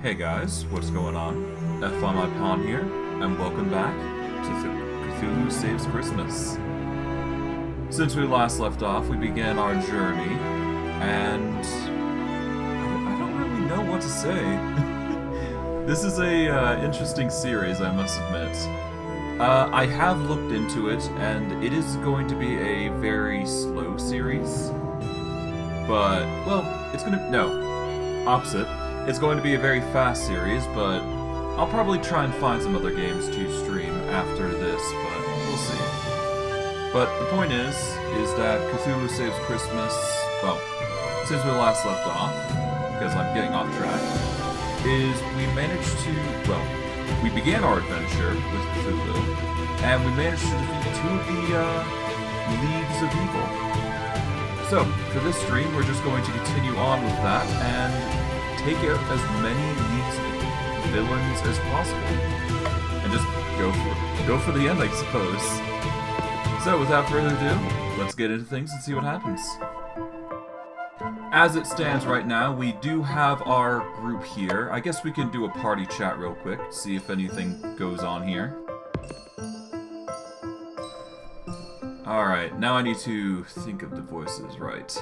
Hey guys, what's going on? FI Pawn here, and welcome back to Cthulhu Saves Christmas. Since we last left off, we began our journey, and I don't really know what to say. This is a interesting series, I must admit. I have looked into it, and it is going to be a very slow series. But, well, opposite. It's going to be a very fast series, but I'll probably try and find some other games to stream after this, but we'll see. But the point is that Cthulhu Saves Christmas, well, since we last left off, because I'm getting off track, is we managed to, well, we began our adventure with Cthulhu, and we managed to defeat two of the Leagues of Evil. So, for this stream, we're just going to continue on with that, and take out as many League's villains as possible. And just go for the end, I suppose. So, without further ado, let's get into things and see what happens. As it stands right now, we do have our group here. I guess we can do a party chat real quick, see if anything goes on here. Alright, now I need to think of the voices right.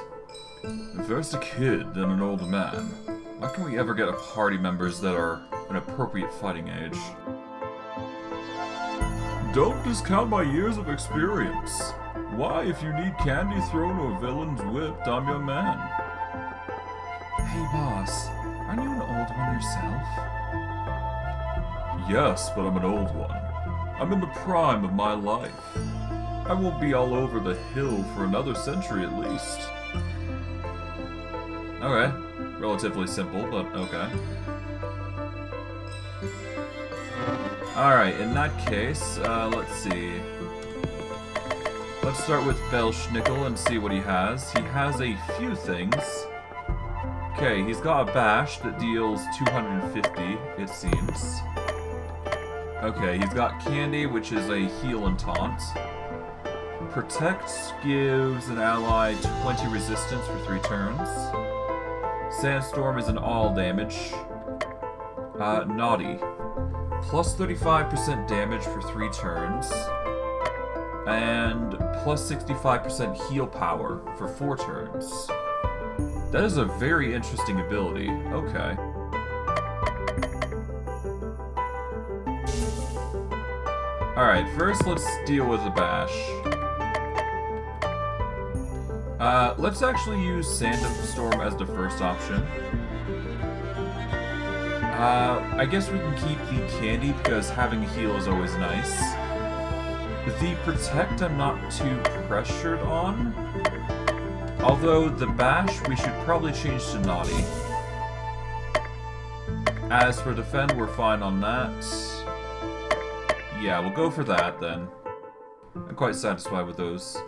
First a kid, then an older man. Why can't we ever get a party members that are an appropriate fighting age? Don't discount my years of experience. Why, if you need candy thrown or villains whipped, I'm your man. Hey boss, aren't you an old one yourself? Yes, but I'm an old one. I'm in the prime of my life. I won't be all over the hill for another century at least. Okay. Relatively simple, but okay. Alright, in that case, let's see. Let's start with Belschnickel and see what he has. He has a few things. Okay, he's got a bash that deals 250, it seems. Okay, he's got candy, which is a heal and taunt. Protect gives an ally 20 resistance for 3 turns. Sandstorm is an all damage. Naughty. Plus 35% damage for 3 turns. And plus 65% heal power for 4 turns. That is a very interesting ability. Okay. Alright, first let's deal with the bash. Let's actually use Sandstorm as the first option. I guess we can keep the candy because having a heal is always nice. The protect I'm not too pressured on. Although the bash we should probably change to naughty. As for defend, we're fine on that. Yeah, we'll go for that then. I'm quite satisfied with those.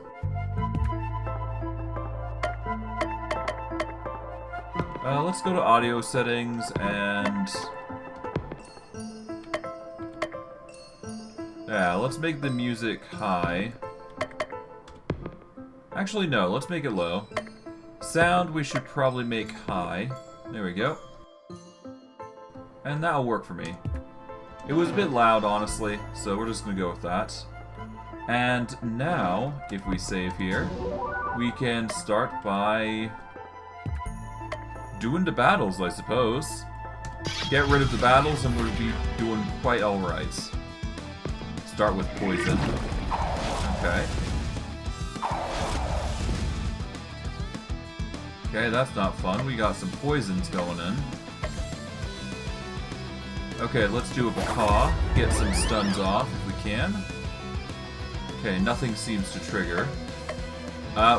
Let's go to audio settings and... yeah, let's make the music high. Actually, no, let's make it low. Sound we should probably make high. There we go. And that'll work for me. It was a bit loud, honestly, so we're just gonna go with that. And now, if we save here, we can start by doing the battles, I suppose. Get rid of the battles and we'll be doing quite alright. Start with poison. Okay. Okay, that's not fun. We got some poisons going in. Okay, let's do a Bacaw. Get some stuns off if we can. Okay, nothing seems to trigger.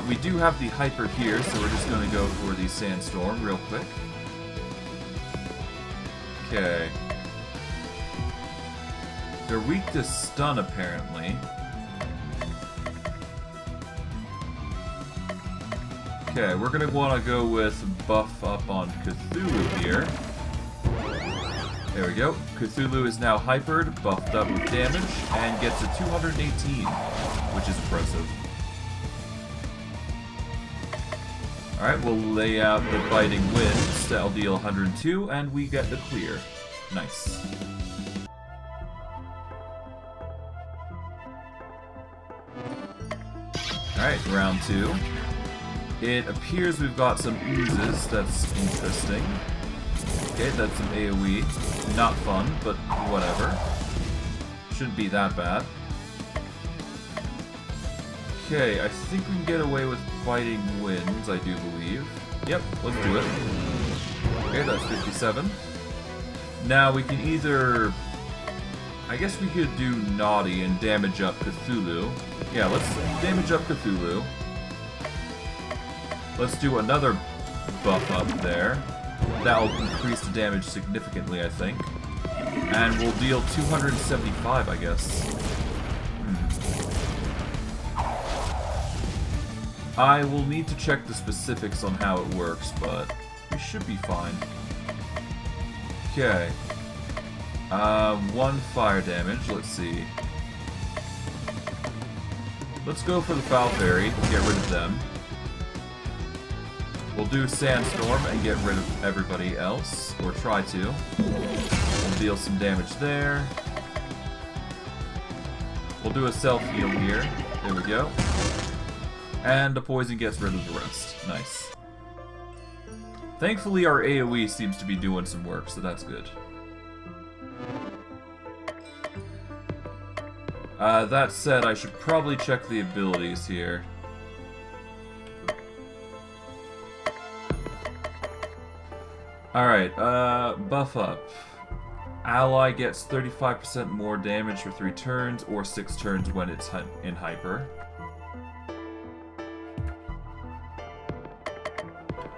We do have the Hyper here, so we're just going to go for the Sandstorm real quick. Okay. They're weak to stun, apparently. Okay, we're going to want to go with buff up on Cthulhu here. There we go. Cthulhu is now hypered, buffed up with damage, and gets a 218, which is impressive. Alright, we'll lay out the biting winds. That'll deal 102, and we get the clear. Nice. Alright, round 2. It appears we've got some oozes. That's interesting. Okay, that's an AoE. Not fun, but whatever. Shouldn't be that bad. Okay, I think we can get away with biting winds, I do believe. Yep, let's do it. Okay, that's 57. Now we can either... I guess we could do Naughty and damage up Cthulhu. Yeah, let's damage up Cthulhu. Let's do another buff up there. That'll increase the damage significantly, I think. And we'll deal 275, I guess. I will need to check the specifics on how it works, but we should be fine. Okay. 1 fire damage, let's see. Let's go for the Foul Fairy, get rid of them. We'll do Sandstorm and get rid of everybody else, or try to. We'll deal some damage there. We'll do a self-heal here. There we go. And the poison gets rid of the rest. Nice. Thankfully, our AoE seems to be doing some work, so that's good. That said, I should probably check the abilities here. Alright, buff up. Ally gets 35% more damage for 3 turns, or 6 turns when it's in hyper.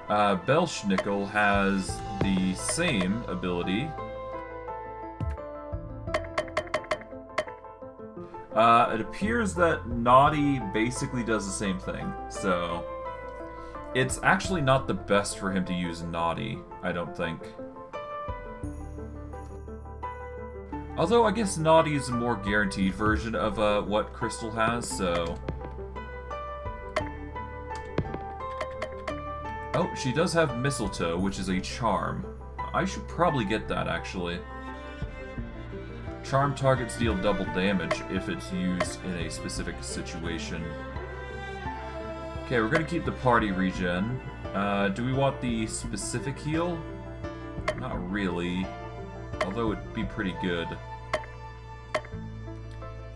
Belschnickel has the same ability. It appears that Naughty basically does the same thing, so... It's actually not the best for him to use Naughty, I don't think. Although, I guess Naughty is a more guaranteed version of what Crystal has, so... Oh, she does have Mistletoe, which is a charm. I should probably get that, actually. Charm targets deal double damage if it's used in a specific situation. Okay, we're gonna keep the party regen. Do we want the specific heal? Not really. Although it'd be pretty good.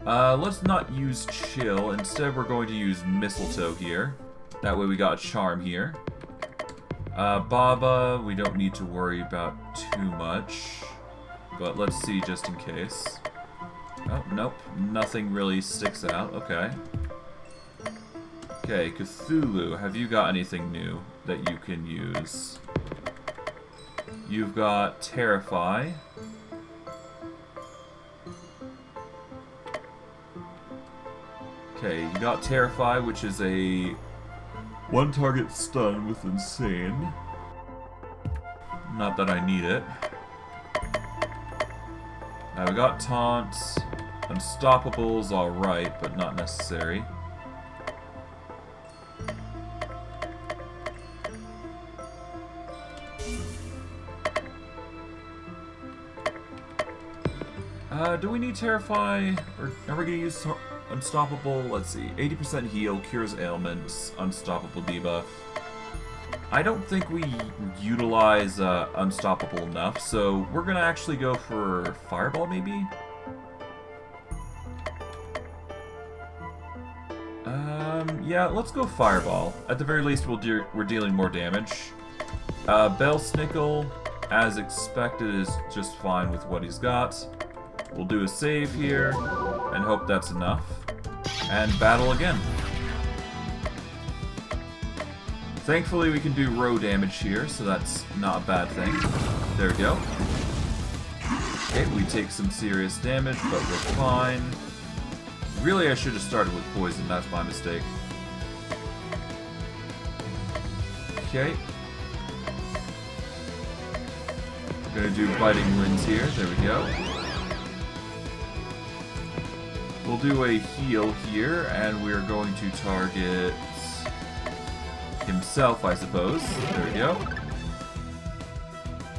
Let's not use Chill. Instead, we're going to use Mistletoe here. That way we got a charm here. Baba, we don't need to worry about too much. But let's see just in case. Oh, nope. Nothing really sticks out. Okay. Okay, Cthulhu, have you got anything new that you can use? You've got Terrify. Okay, you got Terrify, which is a 1-target stun with Insane. Not that I need it. We got Taunt. Unstoppable's alright, but not necessary. Do we need Terrify? Or are we gonna use Unstoppable? Let's see. 80% heal, cures ailments, Unstoppable debuff. I don't think we utilize Unstoppable enough, so we're gonna actually go for Fireball, maybe? Yeah, let's go Fireball. At the very least, we're dealing more damage. Belschnickel, as expected, is just fine with what he's got. We'll do a save here, and hope that's enough. And battle again. Thankfully, we can do row damage here, so that's not a bad thing. There we go. Okay, we take some serious damage, but we're fine. Really, I should have started with poison. That's my mistake. Okay. We're gonna do biting winds here. There we go. We'll do a heal here, and we're going to target himself, I suppose. There we go.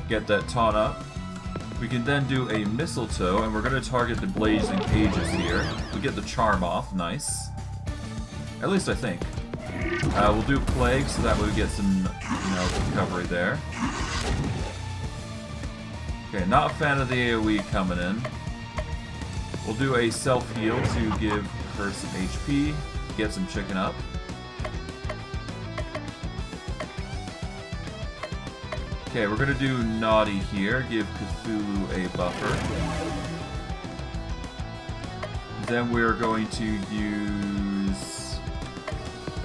Get that taunt up. We can then do a mistletoe, and we're going to target the blazing pages here. We get the charm off, nice. At least I think. We'll do plague, so that way we get some, recovery there. Okay, not a fan of the AoE coming in. We'll do a self-heal to give her some HP, get some chicken up. Okay, we're gonna do Naughty here, give Cthulhu a buffer. Then we're going to use...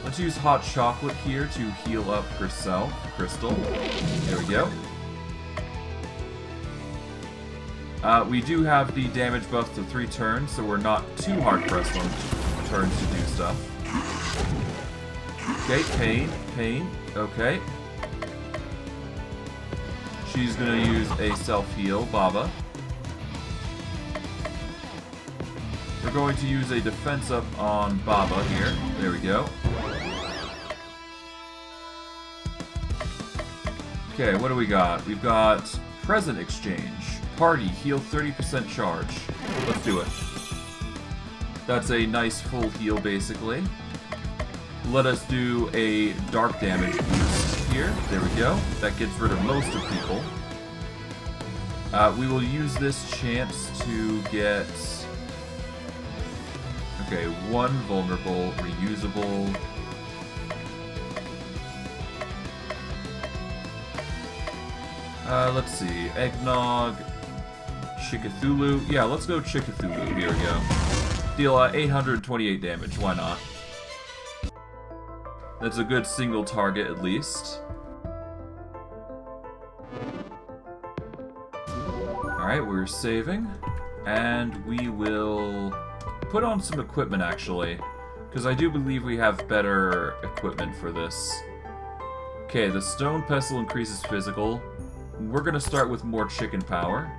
Let's use Hot Chocolate here to heal up herself, Crystal. There we go. We do have the damage buff to 3 turns, so we're not too hard-pressed on turns to do stuff. Okay, Pain, okay. She's gonna use a self-heal, Baba. We're going to use a defense up on Baba here. There we go. Okay, what do we got? We've got Present Exchange. Party, heal 30% charge. Let's do it. That's a nice full heal, basically. Let us do a dark damage boost here. There we go. That gets rid of most of people. We will use this chance to get... Okay, 1 vulnerable, reusable... let's see. Eggnog... Cthulhu. Yeah, let's go Cthulhu. Here we go. Deal 828 damage. Why not? That's a good single target, at least. Alright, we're saving. And we will put on some equipment, actually. Because I do believe we have better equipment for this. Okay, the Stone Pestle increases physical. We're going to start with more chicken power.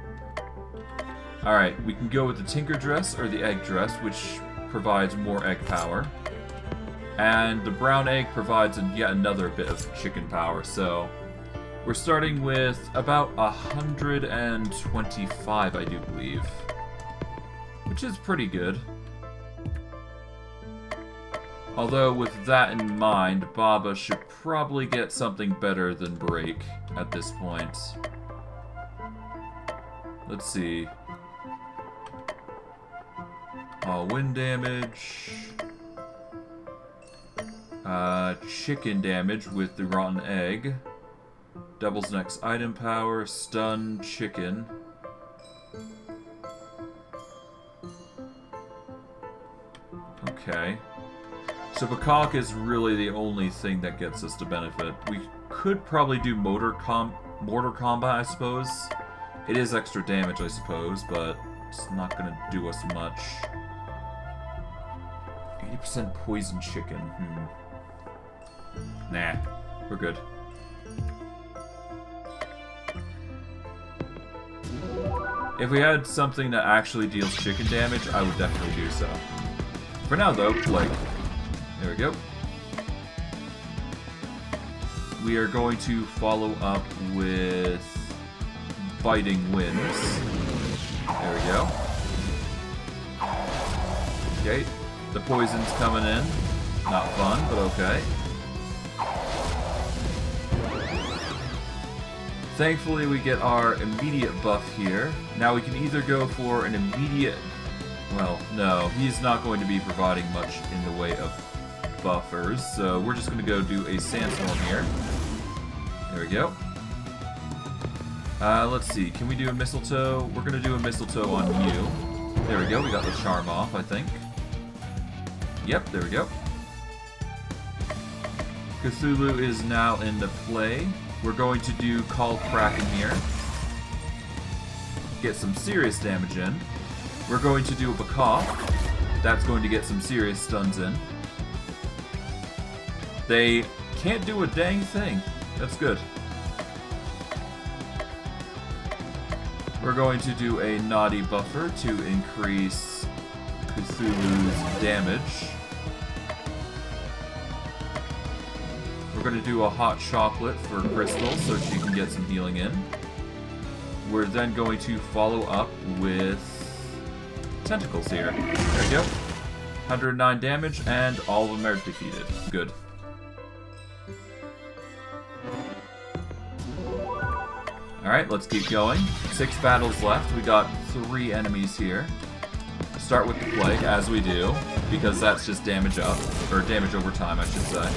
Alright, we can go with the Tinker Dress or the Egg Dress, which provides more egg power. And the Brown Egg provides yet another bit of chicken power, so... We're starting with about 125, I do believe. Which is pretty good. Although, with that in mind, Baba should probably get something better than Break at this point. Let's see. Wind damage. Chicken damage with the rotten egg. Doubles next item power. Stun chicken. Okay. So Bakak is really the only thing that gets us to benefit. We could probably do mortar combat, I suppose. It is extra damage, I suppose, but it's not gonna do us much. 80% poison chicken. Nah, we're good. If we had something that actually deals chicken damage, I would definitely do so. For now, though, Plague. There we go. We are going to follow up with Biting Winds. There we go. Okay. The poison's coming in. Not fun, but okay. Thankfully, we get our immediate buff here. Now we can either go for an immediate... Well, no, he's not going to be providing much in the way of buffers, so we're just going to go do a Sandstorm here. There we go. Let's see, can we do a Mistletoe? We're going to do a Mistletoe on you. There we go, we got the charm off, I think. Yep, there we go. Cthulhu is now into play. We're going to do Call Kraken here. Get some serious damage in. We're going to do a Bakak. That's going to get some serious stuns in. They can't do a dang thing. That's good. We're going to do a Naughty Buffer to increase Cthulhu's damage. We're going to do a hot chocolate for Crystal so she can get some healing in. We're then going to follow up with tentacles here. There we go. 109 damage, and all of them are defeated. Good. Alright, let's keep going. 6 battles left. We got 3 enemies here. Start with the plague, as we do, because that's just damage up, or damage over time, I should say.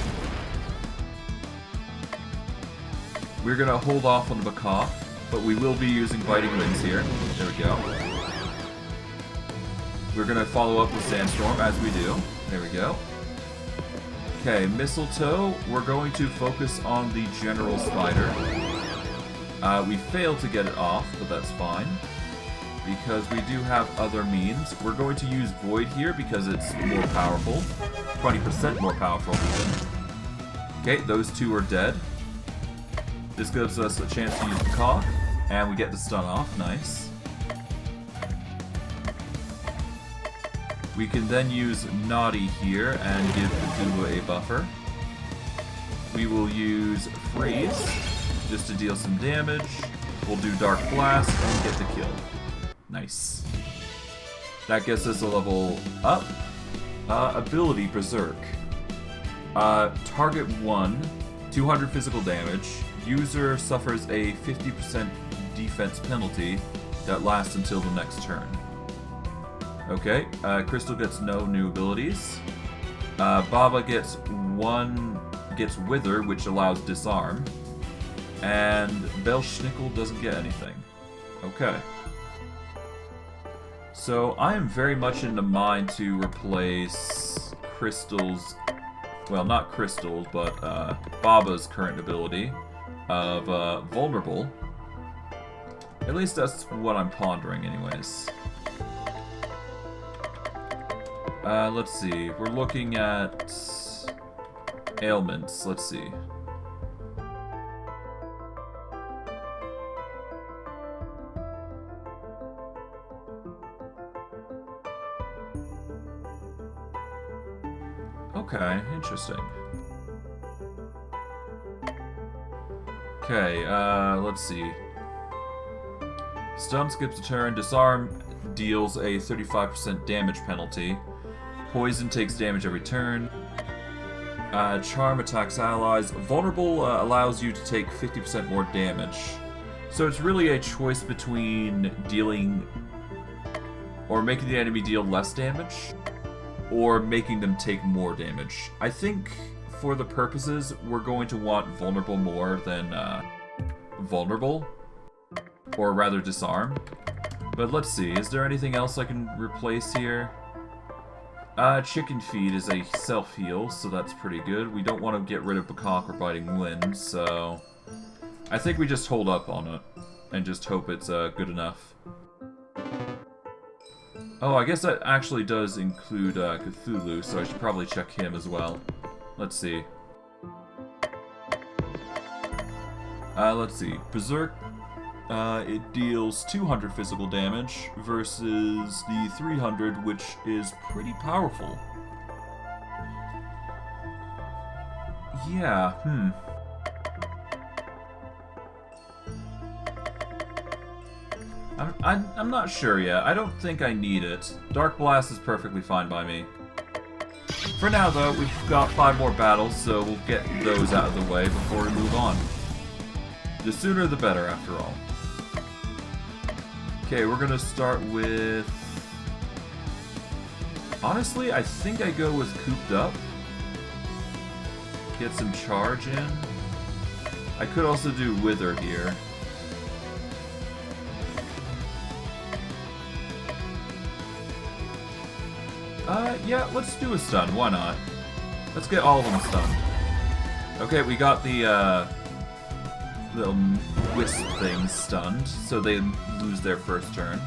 We're gonna hold off on the macaw, but we will be using biting winds here. There we go. We're gonna follow up with sandstorm, as we do. There we go. Okay, mistletoe. We're going to focus on the general spider. We failed to get it off, but that's fine, because we do have other means. We're going to use Void here because it's more powerful. 20% more powerful even. Okay, those 2 are dead. This gives us a chance to use the cock, and we get the stun off. Nice. We can then use Naughty here and give Cthulhu a buffer. We will use Freeze just to deal some damage. We'll do Dark Blast and get the kill. Nice. That gets us a level up. Ability Berserk. Target 1, 200 physical damage. User suffers a 50% defense penalty that lasts until the next turn. Okay, Crystal gets no new abilities. Baba gets Wither, which allows Disarm. And Belschnickel doesn't get anything. Okay. So I am very much in the mind to replace Crystal's, well, not Crystal's, but Baba's current ability of Vulnerable. At least that's what I'm pondering anyways. Let's see. We're looking at ailments. Let's see. Okay, interesting. Okay, let's see. Stun skips a turn. Disarm deals a 35% damage penalty. Poison takes damage every turn. Charm attacks allies. Vulnerable allows you to take 50% more damage. So it's really a choice between dealing or making the enemy deal less damage, or making them take more damage. I think, for the purposes, we're going to want Vulnerable more than Vulnerable, or rather Disarm. But let's see, is there anything else I can replace here? Chicken Feed is a self-heal, so that's pretty good. We don't want to get rid of Bakak or Biting Wind, so I think we just hold up on it, and just hope it's good enough. Oh, I guess that actually does include Cthulhu, so I should probably check him as well. Let's see. Let's see. Berserk, it deals 200 physical damage versus the 300, which is pretty powerful. Yeah, I'm not sure yet. I don't think I need it. Dark Blast is perfectly fine by me. For now, though, we've got 5 more battles, so we'll get those out of the way before we move on. The sooner the better, after all. Okay, we're gonna start with... Honestly, I think I go with Cooped Up. Get some charge in. I could also do Wither here. Yeah, let's do a stun. Why not? Let's get all of them stunned. Okay, we got the, little wisp things stunned, so they lose their first turn.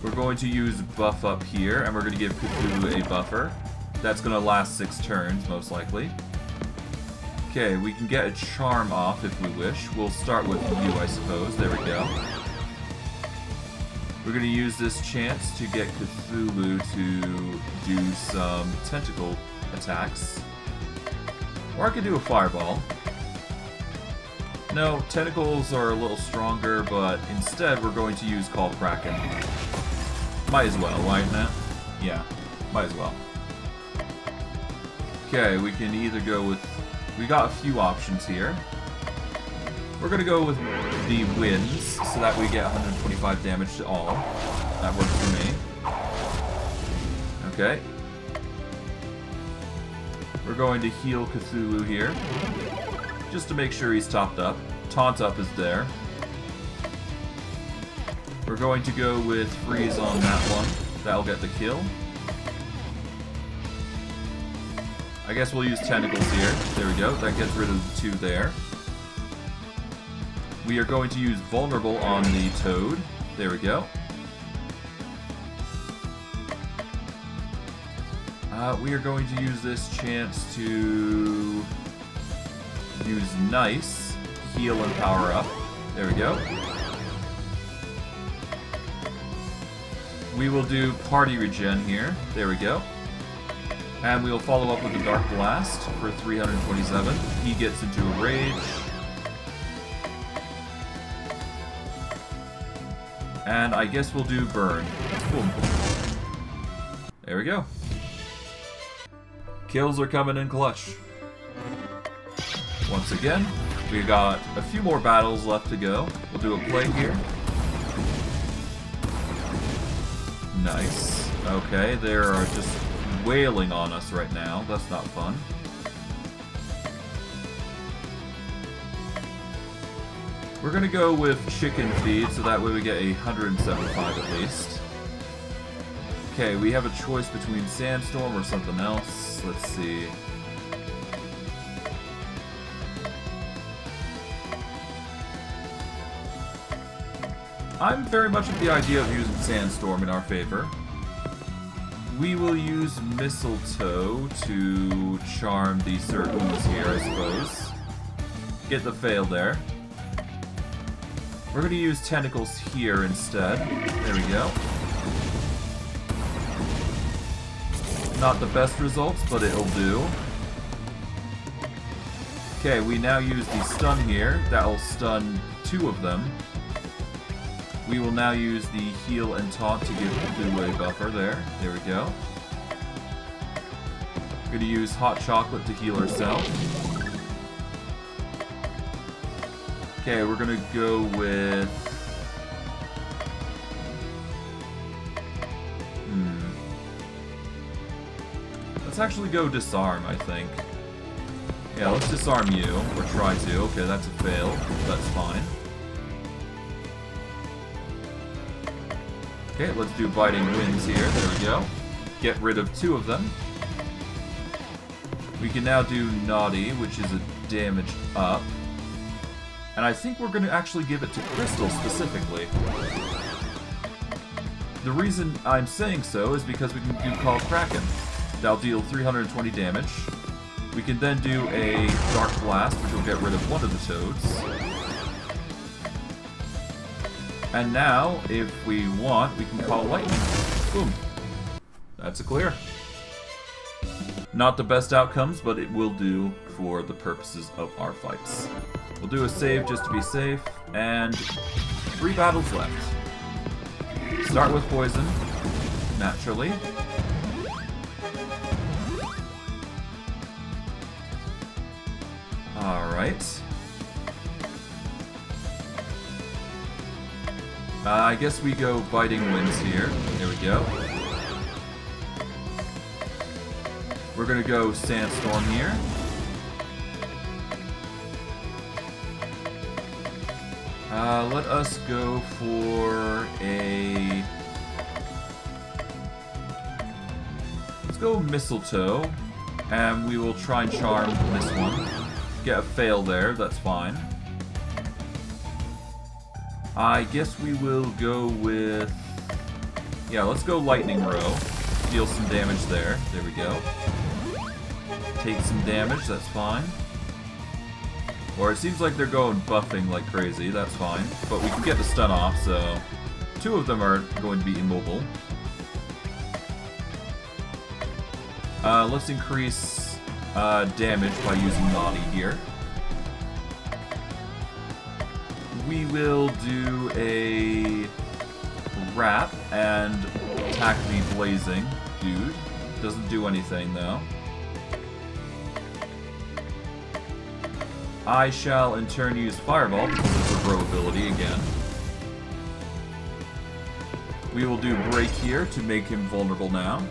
We're going to use Buff Up here, and we're going to give Cthulhu a buffer. That's going to last 6 turns, most likely. Okay, we can get a Charm off if we wish. We'll start with you, I suppose. There we go. We're going to use this chance to get Cthulhu to do some tentacle attacks. Or I could do a fireball. No, tentacles are a little stronger, but instead we're going to use Call Kraken. Might as well, right now? Yeah, might as well. Okay, we can either go with... We got a few options here. We're gonna go with the winds, so that we get 125 damage to all. That works for me. Okay. We're going to heal Cthulhu here, just to make sure he's topped up. Taunt up is there. We're going to go with freeze on that one. That'll get the kill. I guess we'll use tentacles here. There we go. That gets rid of the 2 there. We are going to use vulnerable on the toad. There we go. We are going to use this chance to use nice, heal and power up. There we go. We will do party regen here. There we go. And we will follow up with a Dark Blast for 327. He gets into a rage. And I guess we'll do burn. Boom. There we go. Kills are coming in clutch. Once again, we got a few more battles left to go. We'll do a play here. Nice. Okay, they are just wailing on us right now. That's not fun. We're gonna go with chicken feed, so that way we get 175 at least. Okay, we have a choice between Sandstorm or something else. Let's see. I'm very much of the idea of using Sandstorm in our favor. We will use Mistletoe to charm the circles here, I suppose. Get the fail there. We're going to use Tentacles here instead. There we go. Not the best results, but it'll do. Okay, we now use the stun here. That'll stun 2 of them. We will now use the heal and taunt to give Cthulhu a buffer there. There we go. We're going to use hot chocolate to heal ourselves. Okay, we're going to go with... Let's actually go disarm, I think. Yeah, let's disarm you, or try to. Okay, that's a fail. That's fine. Okay, let's do biting winds here. There we go. Get rid of 2 of them. We can now do naughty, which is a damage up. And I think we're going to actually give it to Crystal specifically. The reason I'm saying so is because we can do Call Kraken. That'll deal 320 damage. We can then do a Dark Blast, which will get rid of 1 of the toads. And now, if we want, we can call Lightning. Boom. That's a clear. Not the best outcomes, but it will do for the purposes of our fights. We'll do a save just to be safe, and 3 battles left. Start with poison, naturally. Alright. I guess we go biting winds here. There we go. We're gonna go sandstorm here. Let us go for a... Let's go mistletoe, and we will try and charm this one. Get a fail there, that's fine. I guess we will go with... Yeah, let's go lightning row. Deal some damage there. There we go. Take some damage, that's fine. Or it seems like they're going buffing like crazy, that's fine. But we can get the stun off, so... 2 of them are going to be immobile. Let's increase damage by using Naughty here. We will do a wrap and attack the blazing dude. Doesn't do anything though. I shall in turn use Fireball because it's a throw ability again. We will do Break here to make him vulnerable now.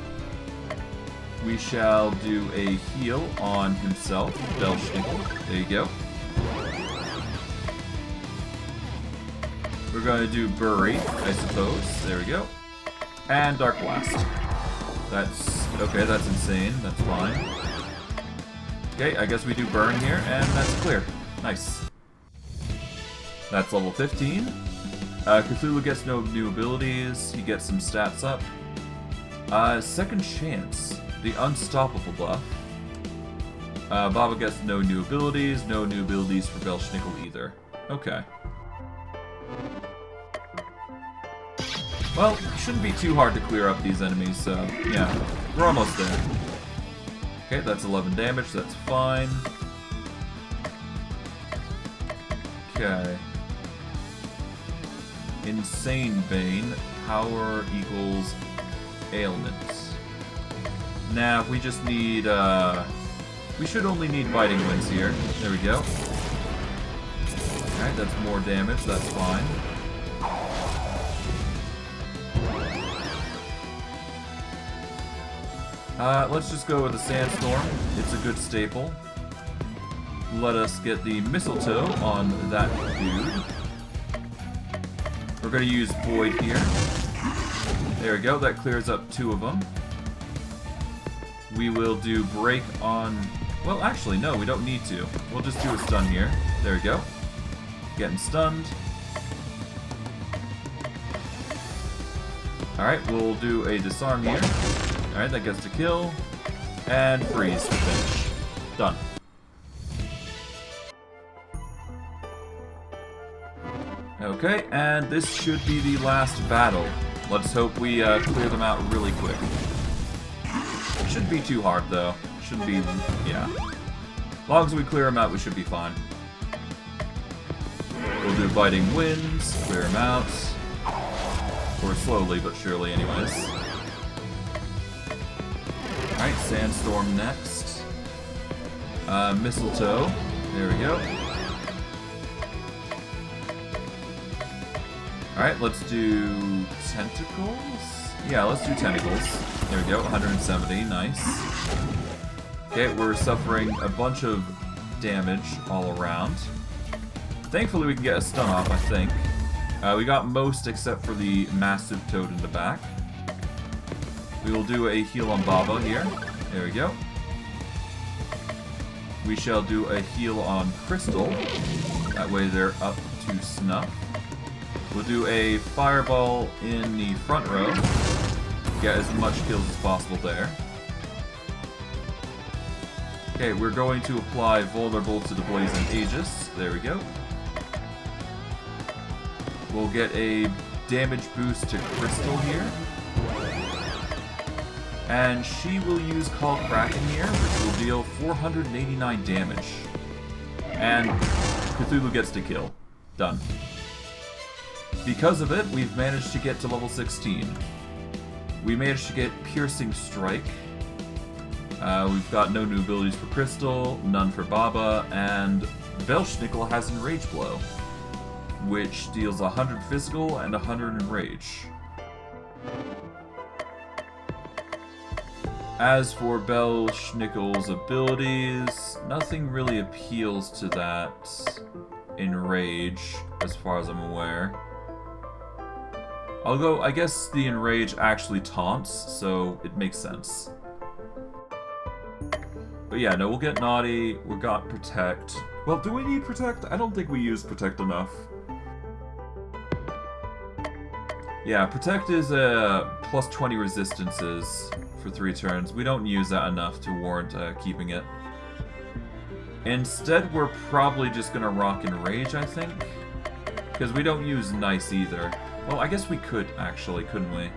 We shall do a heal on himself, Belschnickel. There you go. We're going to do Bury, I suppose. There we go. And Dark Blast. That's... okay, that's insane. That's fine. Okay, I guess we do Burn here, and that's clear. Nice. That's level 15. Cthulhu gets no new abilities. He gets some stats up. Second Chance. The Unstoppable buff. Baba gets no new abilities. No new abilities for Belschnickel either. Okay. Well, it shouldn't be too hard to clear up these enemies, so yeah, we're almost there. Okay, that's 11 damage, that's fine. Okay. Insane Bane, power equals ailments. Nah, we just need, we should only need biting winds here. There we go. Alright, that's more damage, that's fine. Let's just go with the Sandstorm. It's a good staple. Let us get the Mistletoe on that dude. We're going to use Void here. There we go, that clears up 2 of them. We will do Break on... well, actually, no, we don't need to. We'll just do a stun here. There we go. Getting stunned. Alright, we'll do a Disarm here. Alright, that gets to kill. And Freeze to finish. Done. Okay, and this should be the last battle. Let's hope we clear them out really quick. Shouldn't be too hard, though. Shouldn't be... yeah. As long as we clear them out, we should be fine. We'll do Biting Winds, clear them out. Or slowly, but surely anyways. Alright, Sandstorm next. Mistletoe. There we go. Alright, let's do Tentacles? Yeah, let's do Tentacles. There we go, 170, nice. Okay, we're suffering a bunch of damage all around. Thankfully we can get a stun off, I think. We got most except for the massive toad in the back. We will do a heal on Baba here. There we go. We shall do a heal on Crystal. That way they're up to snuff. We'll do a Fireball in the front row. Get as much kills as possible there. Okay, we're going to apply Vulnerable to the Blazing Aegis. There we go. We'll get a damage boost to Crystal here. And she will use Call Kraken here, which will deal 489 damage. And Cthulhu gets to kill. Done. Because of it, we've managed to get to level 16. We managed to get Piercing Strike. We've got no new abilities for Crystal, none for Baba, and Belschnickel has Enrage Blow, which deals 100 physical and 100 enrage. As for Belschnickel's abilities, nothing really appeals to that enrage, as far as I'm aware. Although, I guess the enrage actually taunts, so it makes sense. But yeah, no, we'll get Naughty, we got Protect. Well, do we need Protect? I don't think we use Protect enough. Yeah, Protect is a plus 20 resistances for 3 turns. We don't use that enough to warrant keeping it. Instead, we're probably just gonna rock Enrage, I think. Because we don't use Nice either. Well, I guess we could, actually, couldn't we?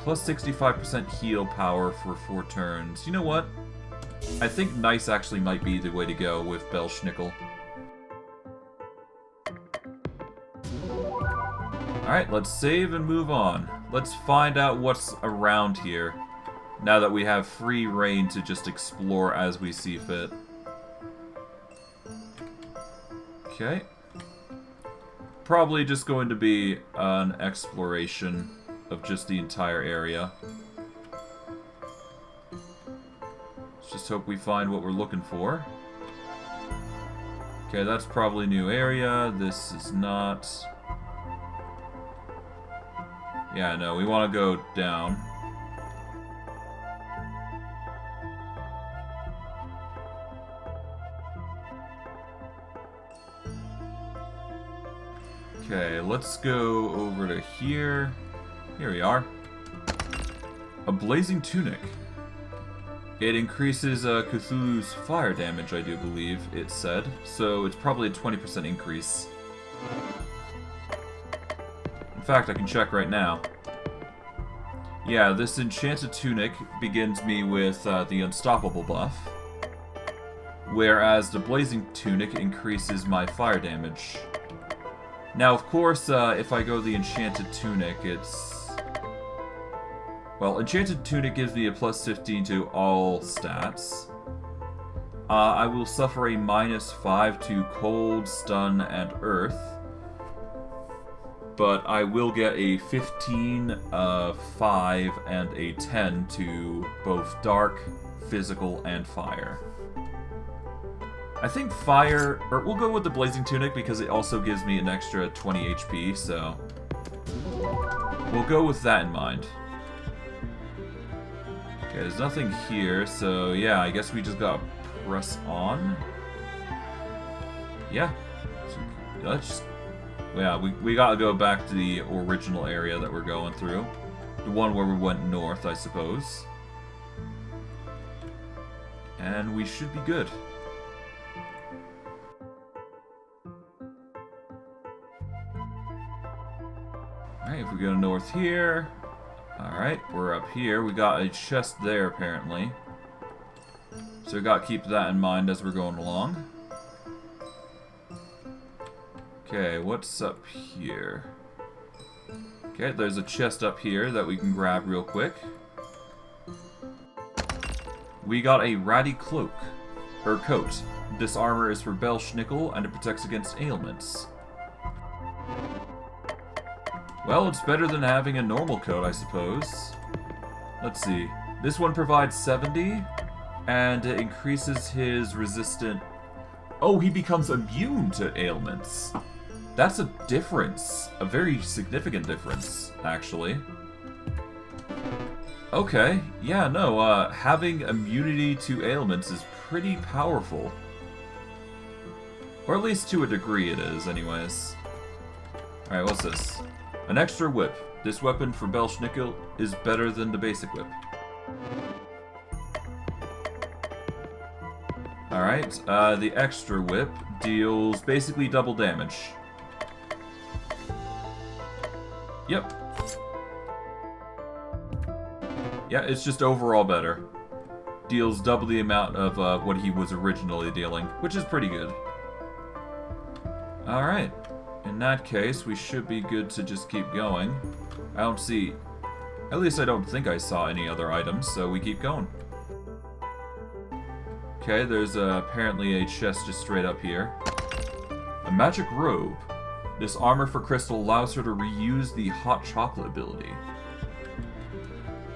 Plus 65% heal power for 4 turns. You know what? I think Nice actually might be the way to go with Belschnickel. Alright, let's save and move on. Let's find out what's around here, now that we have free reign to just explore as we see fit. Okay. Probably just going to be an exploration of just the entire area. Let's just hope we find what we're looking for. Okay, that's probably a new area. This is not. Yeah, no, we want to go down. Okay, let's go over to here. Here we are. A blazing tunic. It increases Cthulhu's fire damage, I do believe it said. So it's probably a 20% increase. In fact, I can check right now. Yeah, this enchanted tunic begins me with the unstoppable buff. Whereas the blazing tunic increases my fire damage. Now, of course, if I go the enchanted tunic, it's... Well, enchanted tunic gives me a plus 15 to all stats. I will suffer a -5 to cold, stun, and earth. But I will get a 15, 5, and a 10 to both dark, physical, and fire. I think fire, or we'll go with the blazing tunic because it also gives me an extra 20 HP, so we'll go with that in mind. Okay, there's nothing here, so yeah, I guess we just gotta press on. Yeah, so let's just, yeah, we gotta go back to the original area that we're going through. The one where we went north, I suppose. And we should be good. Alright, if we go north here... Alright, we're up here. We got a chest there, apparently. So we gotta keep that in mind as we're going along. Okay, what's up here? Okay, there's a chest up here that we can grab real quick. We got a ratty cloak. Or coat. This armor is for Belschnickel, and it protects against ailments. Well, it's better than having a normal coat, I suppose. Let's see. This one provides 70, and it increases his resistant... Oh, he becomes immune to ailments. That's a difference. A very significant difference, actually. Okay, yeah, no, having immunity to ailments is pretty powerful. Or at least to a degree it is, anyways. Alright, what's this? An extra whip. This weapon for Belschnickel is better than the basic whip. Alright, the extra whip deals basically double damage. Yep. Yeah, it's just overall better. Deals double the amount of what he was originally dealing, which is pretty good. Alright. In that case, we should be good to just keep going. I don't see... At least I don't think I saw any other items, so we keep going. Okay, there's apparently a chest just straight up here. A magic robe. This armor for Crystal allows her to reuse the hot chocolate ability.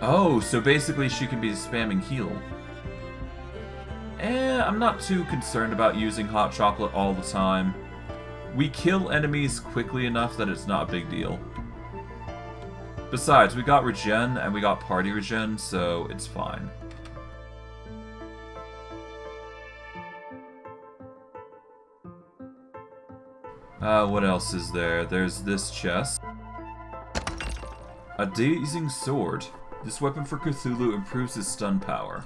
Oh, so basically she can be spamming heal. I'm not too concerned about using hot chocolate all the time. We kill enemies quickly enough that it's not a big deal. Besides, we got regen and we got party regen, so it's fine. What else is there? There's this chest. A dazing sword. This weapon for Cthulhu improves his stun power.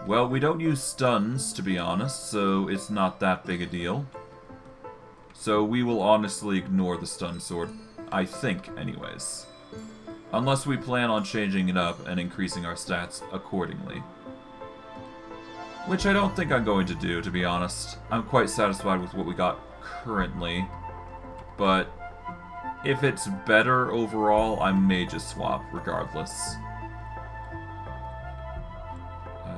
Well, we don't use stuns, to be honest, so it's not that big a deal. So we will honestly ignore the stun sword. I think, anyways. Unless we plan on changing it up and increasing our stats accordingly. Which I don't think I'm going to do, to be honest. I'm quite satisfied with what we got currently. But if it's better overall, I may just swap regardless.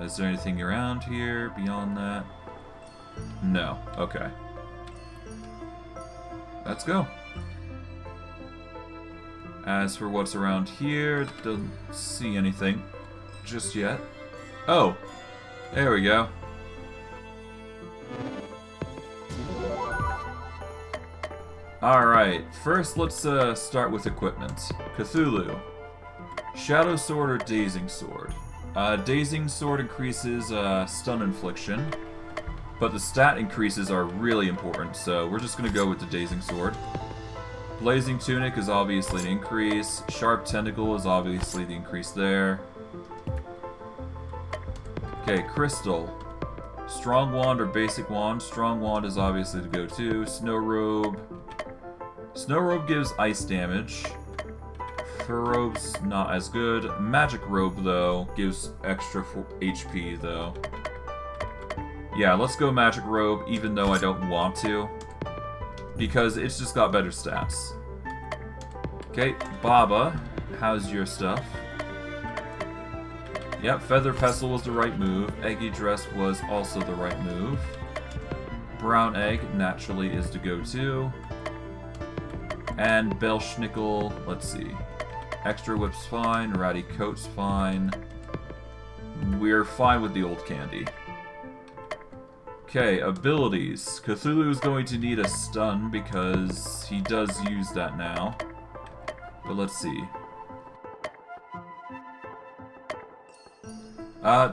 Is there anything around here beyond that? No. Okay. Let's go. As for what's around here, don't see anything just yet. Oh, there we go. Alright, first let's start with equipment. Cthulhu. Shadow Sword or Dazing Sword. Dazing Sword increases stun infliction, but the stat increases are really important, so we're just going to go with the Dazing Sword. Blazing Tunic is obviously an increase. Sharp Tentacle is obviously the increase there. Okay, Crystal. Strong Wand or Basic Wand. Strong Wand is obviously the go-to. Snow Robe. Snow Robe gives ice damage. Fur Robe's not as good. Magic Robe, though, gives extra HP, though. Yeah, let's go Magic Robe, even though I don't want to. Because it's just got better stats. Okay, Baba, how's your stuff? Yep, Feather Pestle was the right move. Eggy Dress was also the right move. Brown Egg, naturally, is the go-to. And Belschnickel, let's see. Extra Whip's fine, Ratty Coat's fine. We're fine with the old candy. Okay, abilities. Cthulhu is going to need a stun because he does use that now. But let's see.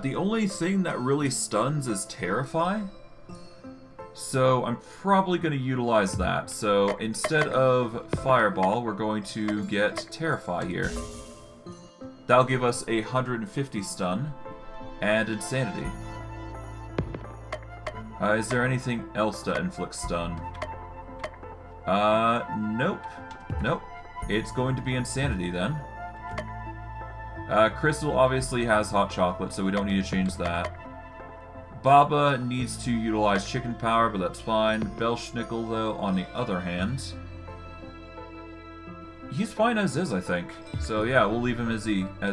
The only thing that really stuns is Terrify. So I'm probably going to utilize that. So instead of Fireball, we're going to get Terrify here. That'll give us a 150 stun and Insanity. Is there anything else that inflicts stun? Nope. Nope. It's going to be Insanity then. Crystal obviously has Hot Chocolate, so we don't need to change that. Baba needs to utilize Chicken Power, but that's fine. Belschnickel, though, on the other hand, he's fine as is, I think. So yeah, we'll leave him as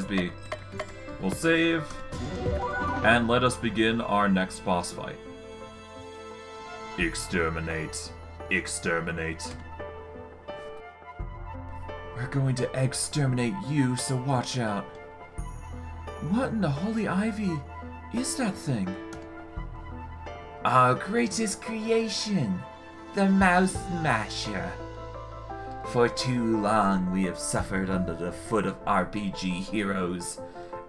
B. We'll save, and let us begin our next boss fight. Exterminate. Exterminate. We're going to exterminate you, so watch out. What in the holy ivy is that thing? Our greatest creation, the Mouse Masher. For too long we have suffered under the foot of RPG heroes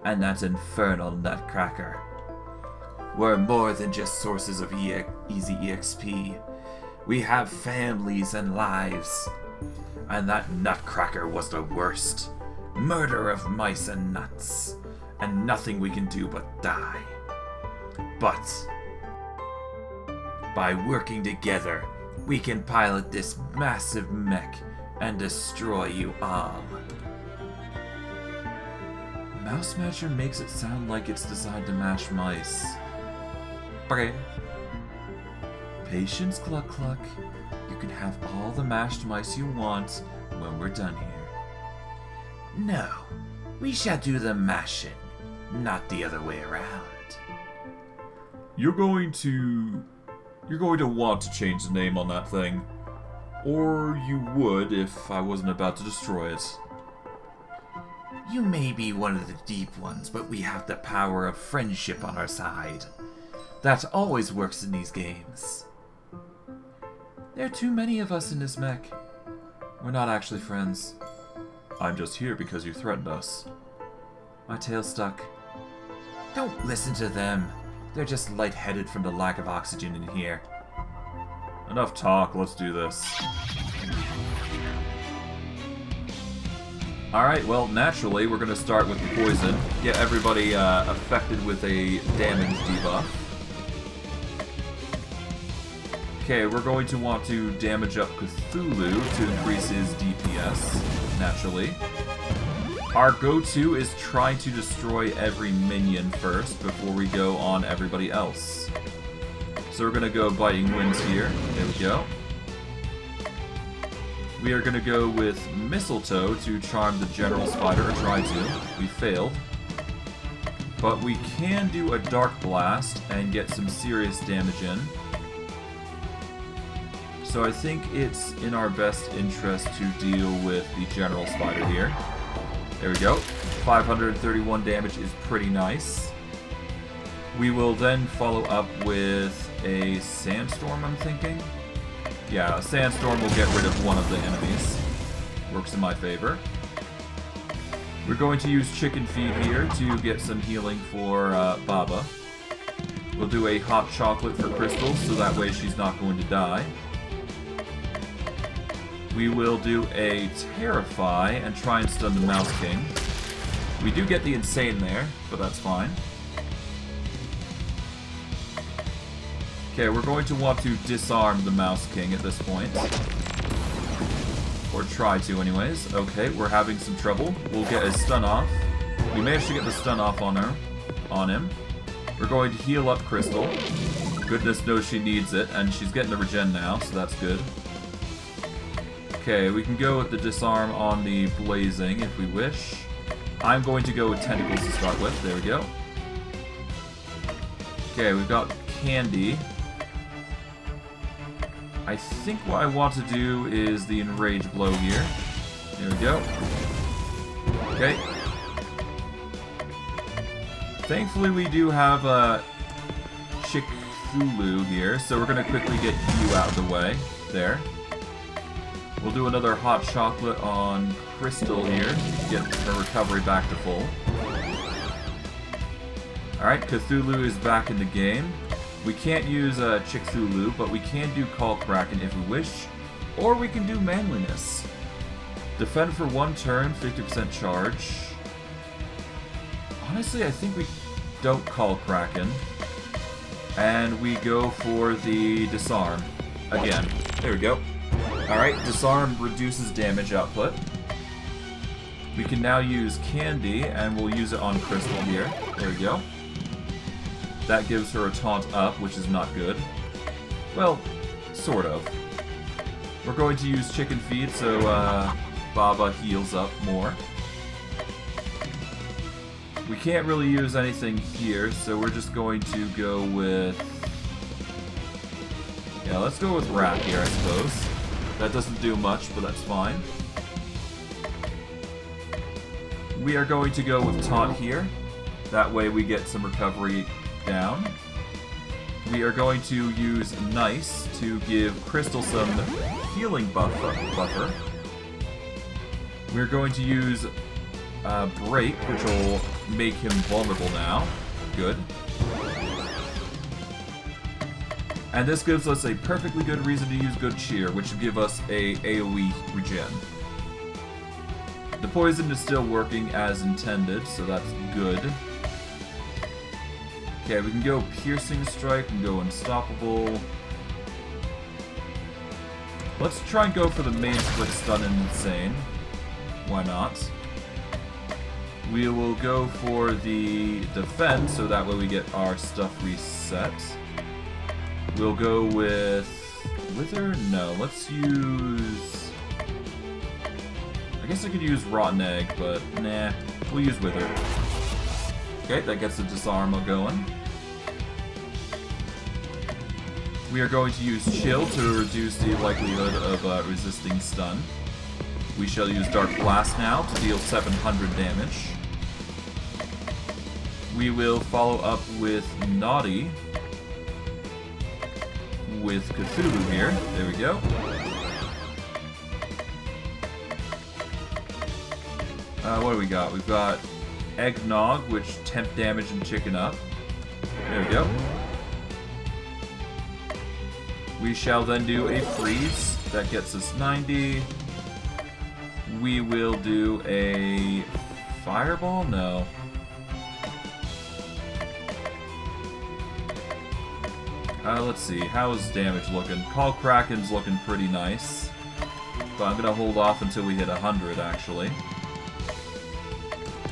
and that infernal nutcracker. We're more than just sources of easy EXP. We have families and lives. And that nutcracker was the worst. Murder of mice and nuts. And nothing we can do but die. But by working together, we can pilot this massive mech and destroy you all. Mouse Masher makes it sound like it's designed to mash mice. Okay. Patience, Cluck Cluck. You can have all the mashed mice you want when we're done here. No, we shall do the mashing, not the other way around. You're going to want to change the name on that thing. Or you would if I wasn't about to destroy it. You may be one of the deep ones, but we have the power of friendship on our side. That always works in these games. There are too many of us in this mech. We're not actually friends. I'm just here because you threatened us. My tail's stuck. Don't listen to them. They're just lightheaded from the lack of oxygen in here. Enough talk, let's do this. Alright, well, naturally, we're going to start with the poison. Get everybody affected with a damage debuff. Okay, we're going to want to damage up Cthulhu to increase his DPS, naturally. Our go-to is try to destroy every minion first before we go on everybody else. So we're going to go Biting Winds here. There we go. We are going to go with Mistletoe to charm the General Spider, or try to. We failed. But we can do a Dark Blast and get some serious damage in. So I think it's in our best interest to deal with the General Spider here. There we go. 531 damage is pretty nice. We will then follow up with a Sandstorm, I'm thinking. Yeah, a Sandstorm will get rid of one of the enemies. Works in my favor. We're going to use Chicken Feed here to get some healing for Baba. We'll do a Hot Chocolate for Crystal, so that way she's not going to die. We will do a Terrify and try and stun the Mouse King. We do get the Insane there, but that's fine. Okay, we're going to want to disarm the Mouse King at this point. Or try to anyways. Okay, we're having some trouble. We'll get a stun off. We managed to get the stun off on him. We're going to heal up Crystal. Goodness knows she needs it, and she's getting a regen now, so that's good. Okay, we can go with the disarm on the Blazing if we wish. I'm going to go with Tentacles to start with. There we go. Okay, we've got Candy. I think what I want to do is the Enrage Blow here. There we go. Okay. Thankfully we do have Cthulhu here, so we're going to quickly get you out of the way. There. We'll do another Hot Chocolate on Crystal here to get her recovery back to full. Alright, Cthulhu is back in the game. We can't use Cthulhu, but we can do Call Kraken if we wish, or we can do Manliness. Defend for 1 turn, 50% charge. Honestly, I think we don't Call Kraken, and we go for the Disarm again. There we go. Alright, Disarm reduces damage output. We can now use Candy, and we'll use it on Crystal here. There we go. That gives her a taunt up, which is not good. Well, sort of. We're going to use Chicken Feed, so Baba heals up more. We can't really use anything here, so we're just going to go with... Yeah, let's go with Rat here, I suppose. That doesn't do much, but that's fine. We are going to go with Taunt here. That way we get some recovery down. We are going to use Nice to give Crystal some healing buffer. We're going to use Break, which will make him vulnerable now. Good. And this gives us a perfectly good reason to use Good Cheer, which will give us a AoE regen. The poison is still working as intended, so that's good. Okay, we can go Piercing Strike and go Unstoppable. Let's try and go for the main split stun and Insane. Why not? We will go for the Defend, so that way we get our stuff reset. We'll go with... Wither? No, let's use... I guess I could use Rotten Egg, but nah. We'll use Wither. Okay, that gets the Disarm going. We are going to use Chill to reduce the likelihood of resisting stun. We shall use Dark Blast now to deal 700 damage. We will follow up with Naughty with Cthulhu here. There we go. What do we got? We've got Eggnog, which temp damage and chicken up. There we go. We shall then do a Freeze. That gets us 90. We will do a Fireball? No. Let's see. How's damage looking? Call Kraken's looking pretty nice. But I'm going to hold off until we hit 100, actually.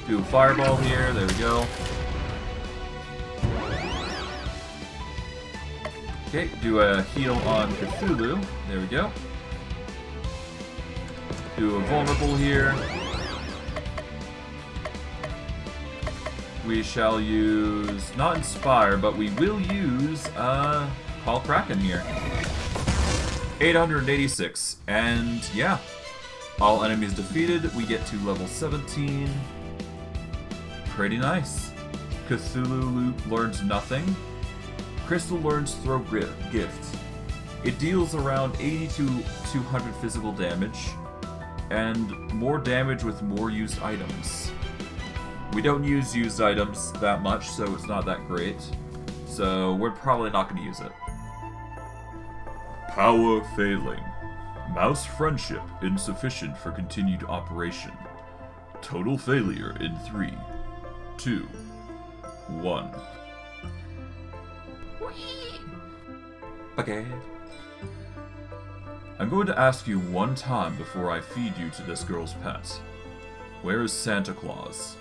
Do a fireball here, there we go. Okay, do a heal on Cthulhu, there we go. Do a vulnerable here. We shall use, not Inspire, but we will use Call Kraken here. 886, and yeah. All enemies defeated, we get to level 17. Pretty nice. Cthulhu learns nothing. Crystal learns Throw Gift. It deals around 80 to 200 physical damage, and more damage with more used items. We don't use used items that much, so it's not that great. So we're probably not going to use it. Power failing. Mouse friendship insufficient for continued operation. Total failure in 3, 2, 1. Okay. I'm going to ask you one time before I feed you to this girl's pet. Where is Santa Claus?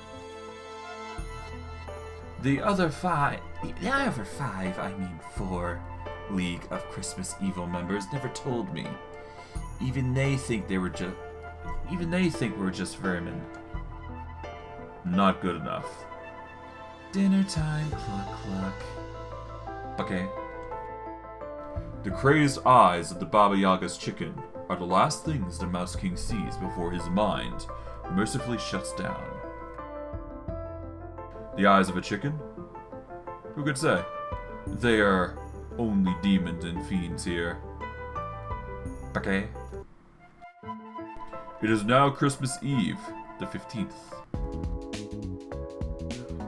The other 4 League of Christmas Evil members never told me. Even they think we're just vermin. Not good enough. Dinner time, cluck cluck. Okay. The crazed eyes of the Baba Yaga's chicken are the last things the Mouse King sees before his mind mercifully shuts down. The eyes of a chicken? Who could say? They are only demons and fiends here. Okay. It is now Christmas Eve, the 15th.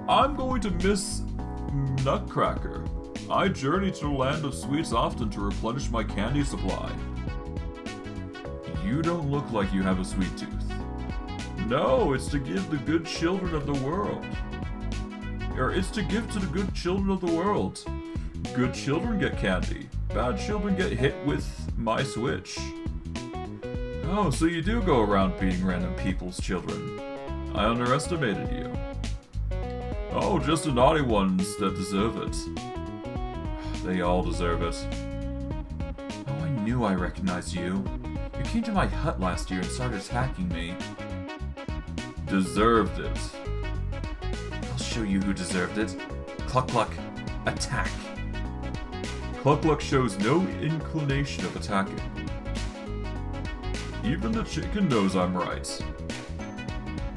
I'm going to miss Nutcracker. I journey to the land of sweets often to replenish my candy supply. You don't look like you have a sweet tooth. No, it's to give the good children of the world. Or it's to give to the good children of the world. Good children get candy. Bad children get hit with my switch. Oh, so you do go around beating random people's children. I underestimated you. Oh, just the naughty ones that deserve it. They all deserve it. Oh, I knew I recognized you. You came to my hut last year and started attacking me. Deserved it. I'll show you who deserved it. Cluck Cluck, attack. Cluck Cluck shows no inclination of attacking. Even the chicken knows I'm right.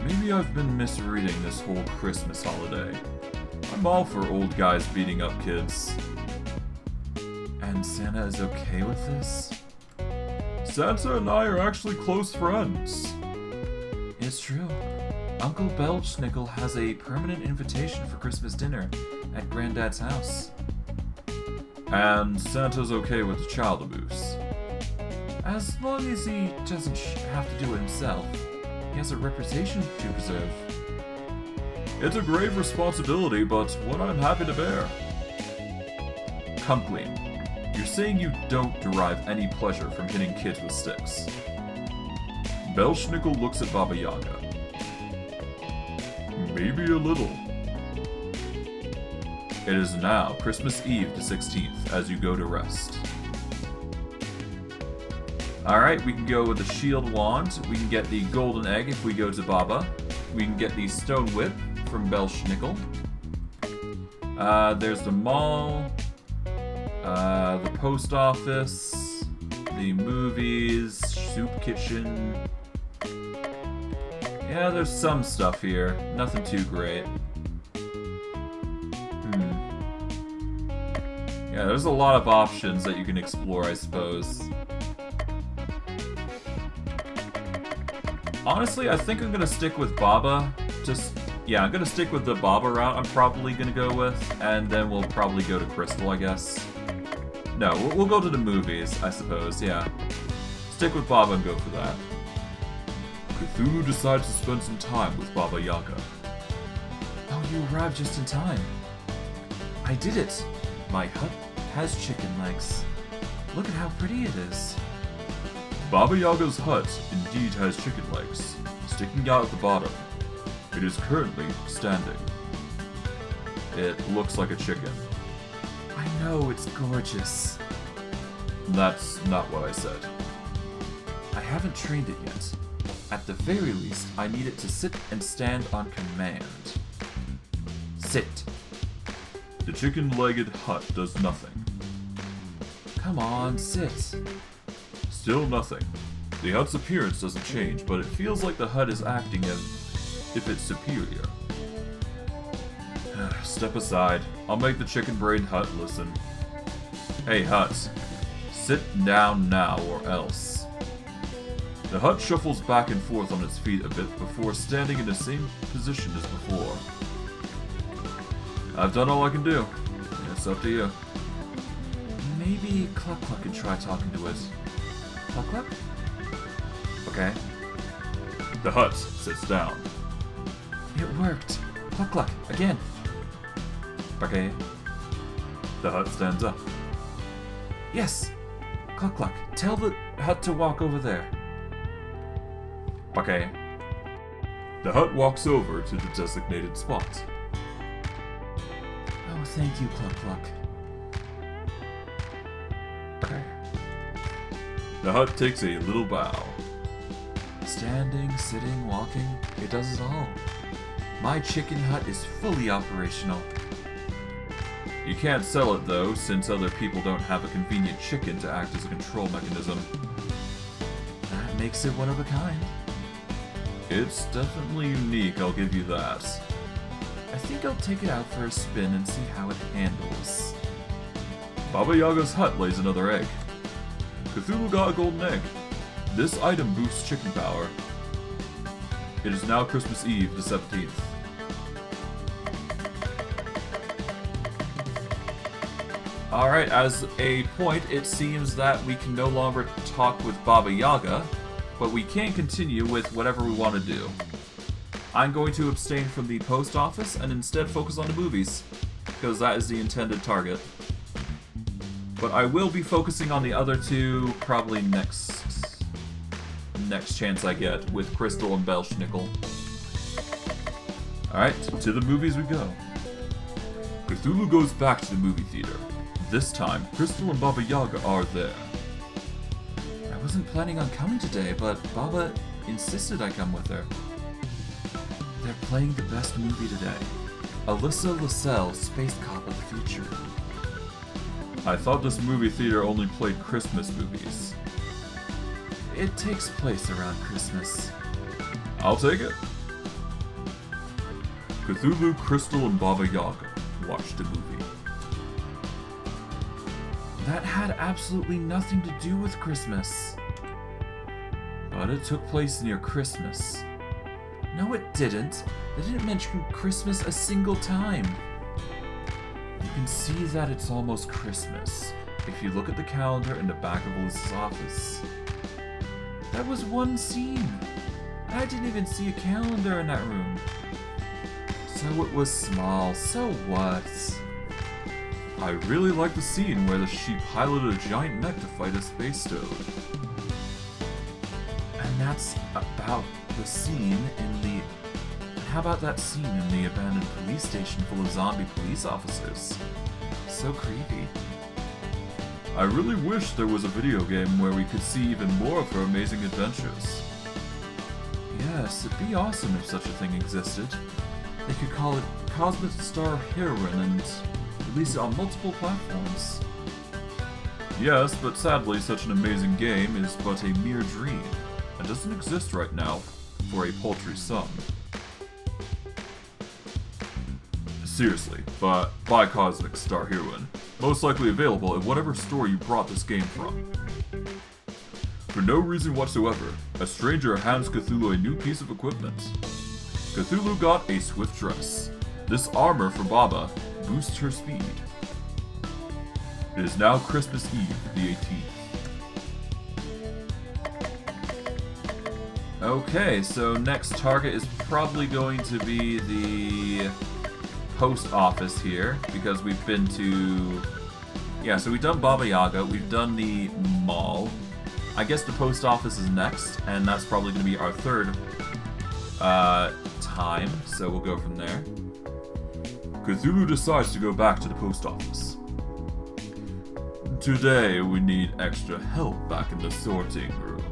Maybe I've been misreading this whole Christmas holiday. I'm all for old guys beating up kids. And Santa is okay with this? Santa and I are actually close friends. It's true. Uncle Belschnickel has a permanent invitation for Christmas dinner at Granddad's house. And Santa's okay with the child abuse. As long as he doesn't have to do it himself. He has a reputation to preserve. It's a grave responsibility, but one I'm happy to bear. Come clean. You're saying you don't derive any pleasure from hitting kids with sticks. Belschnickel looks at Baba Yaga. Maybe a little. It is now Christmas Eve the 16th as you go to rest. Alright, we can go with the shield wand. We can get the golden egg if we go to Baba. We can get the stone whip from Belschnickel. There's the mall. The post office. The movies. Soup kitchen. Yeah, there's some stuff here. Nothing too great. Yeah, there's a lot of options that you can explore, I suppose. Honestly, I think I'm gonna stick with Baba. I'm gonna stick with the Baba route I'm probably gonna go with, and then we'll probably go to Crystal, I guess. No, we'll go to the movies, I suppose, yeah. Stick with Baba and go for that. Cthulhu decides to spend some time with Baba Yaga. Oh, you arrived just in time. I did it! My hut has chicken legs. Look at how pretty it is. Baba Yaga's hut indeed has chicken legs, sticking out at the bottom. It is currently standing. It looks like a chicken. I know, it's gorgeous. That's not what I said. I haven't trained it yet. At the very least, I need it to sit and stand on command. Sit. The chicken-legged hut does nothing. Come on, sit. Still nothing. The hut's appearance doesn't change, but it feels like the hut is acting as if it's superior. Step aside. I'll make the chicken-brain hut listen. Hey, hut. Sit down now or else. The hut shuffles back and forth on its feet a bit before standing in the same position as before. I've done all I can do. It's up to you. Maybe Cluck Cluck can try talking to it. Cluck Cluck? Okay. The hut sits down. It worked. Cluck Cluck, again. Okay. The hut stands up. Yes. Cluck Cluck, tell the hut to walk over there. Okay. The hut walks over to the designated spot. Oh, thank you, Cluck Cluck. Okay. The hut takes a little bow. Standing, sitting, walking, it does it all. My chicken hut is fully operational. You can't sell it though, since other people don't have a convenient chicken to act as a control mechanism. That makes it one of a kind. It's definitely unique, I'll give you that. I think I'll take it out for a spin and see how it handles. Baba Yaga's hut lays another egg. Cthulhu got a golden egg. This item boosts chicken power. It is now Christmas Eve, the 17th. Alright, as a point, it seems that we can no longer talk with Baba Yaga, but we can continue with whatever we want to do. I'm going to abstain from the post office and instead focus on the movies, because that is the intended target. But I will be focusing on the other two probably next chance I get with Crystal and Belschnickel. Alright, to the movies we go. Cthulhu goes back to the movie theater. This time, Crystal and Baba Yaga are there. I wasn't planning on coming today, but Baba insisted I come with her. They're playing the best movie today. Alyssa Lascelles, Space Cop of the Future. I thought this movie theater only played Christmas movies. It takes place around Christmas. I'll take it. Cthulhu, Crystal, and Baba Yaga watched the movie. That had absolutely nothing to do with Christmas. But it took place near Christmas. No, it didn't. They didn't mention Christmas a single time. You can see that it's almost Christmas if you look at the calendar in the back of Alyssa's office. That was one scene. I didn't even see a calendar in that room. So it was small, so what? I really like the scene where she piloted a giant mech to fight a space toad. And that's about the scene in the... How about that scene in the abandoned police station full of zombie police officers? So creepy. I really wish there was a video game where we could see even more of her amazing adventures. Yes, it'd be awesome if such a thing existed. They could call it Cosmic Star Heroine and release it on multiple platforms. Yes, but sadly such an amazing game is but a mere dream, and doesn't exist right now for a paltry sum. Seriously, but buy Cosmic Star Heroine. Most likely available at whatever store you brought this game from. For no reason whatsoever, a stranger hands Cthulhu a new piece of equipment. Cthulhu got a swift dress. This armor for Baba boosts her speed. It is now Christmas Eve, the 18th. Okay, so next target is probably going to be the post office here, because we've been to... Yeah, so we've done Baba Yaga, we've done the mall. I guess the post office is next, and that's probably going to be our third time, so we'll go from there. Cthulhu decides to go back to the post office. Today, we need extra help back in the sorting room.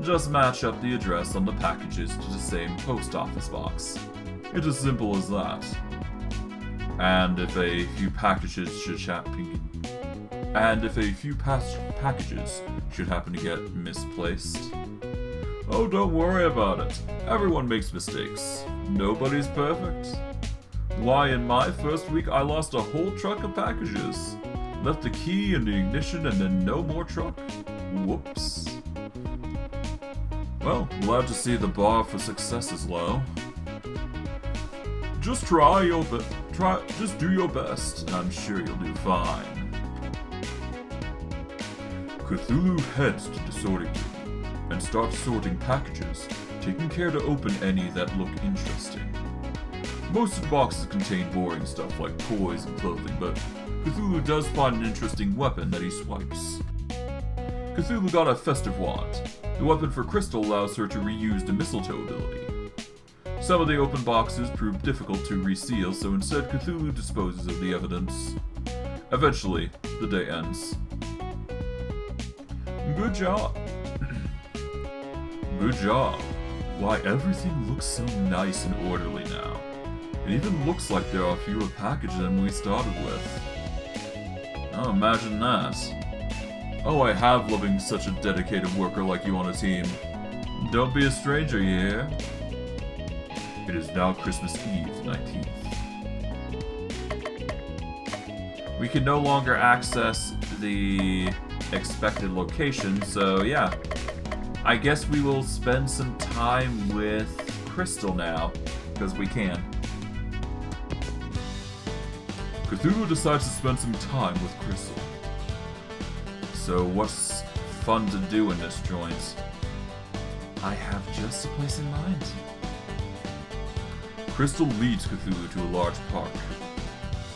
Just match up the address on the packages to the same post office box. It's as simple as that. And if a few packages should happen to get misplaced, oh, don't worry about it. Everyone makes mistakes. Nobody's perfect. Why, in my first week, I lost a whole truck of packages. Left the key in the ignition and then no more truck. Whoops. Well, glad to see the bar for success is low. Just do your best, and I'm sure you'll do fine. Cthulhu heads to the sorting room and starts sorting packages, taking care to open any that look interesting. Most of the boxes contain boring stuff like toys and clothing, but Cthulhu does find an interesting weapon that he swipes. Cthulhu got a festive wand. The weapon for Crystal allows her to reuse the mistletoe ability. Some of the open boxes prove difficult to reseal, so instead Cthulhu disposes of the evidence. Eventually, the day ends. Good job. Good job. Why, everything looks so nice and orderly now. It even looks like there are fewer packages than we started with. Oh, imagine that. Oh, I have loving such a dedicated worker like you on a team. Don't be a stranger, you hear? It is now Christmas Eve, 19th. We can no longer access the expected location, so yeah. I guess we will spend some time with Crystal now, because we can. Cthulhu decides to spend some time with Crystal. So what's fun to do in this joint? I have just a place in mind. Crystal leads Cthulhu to a large park.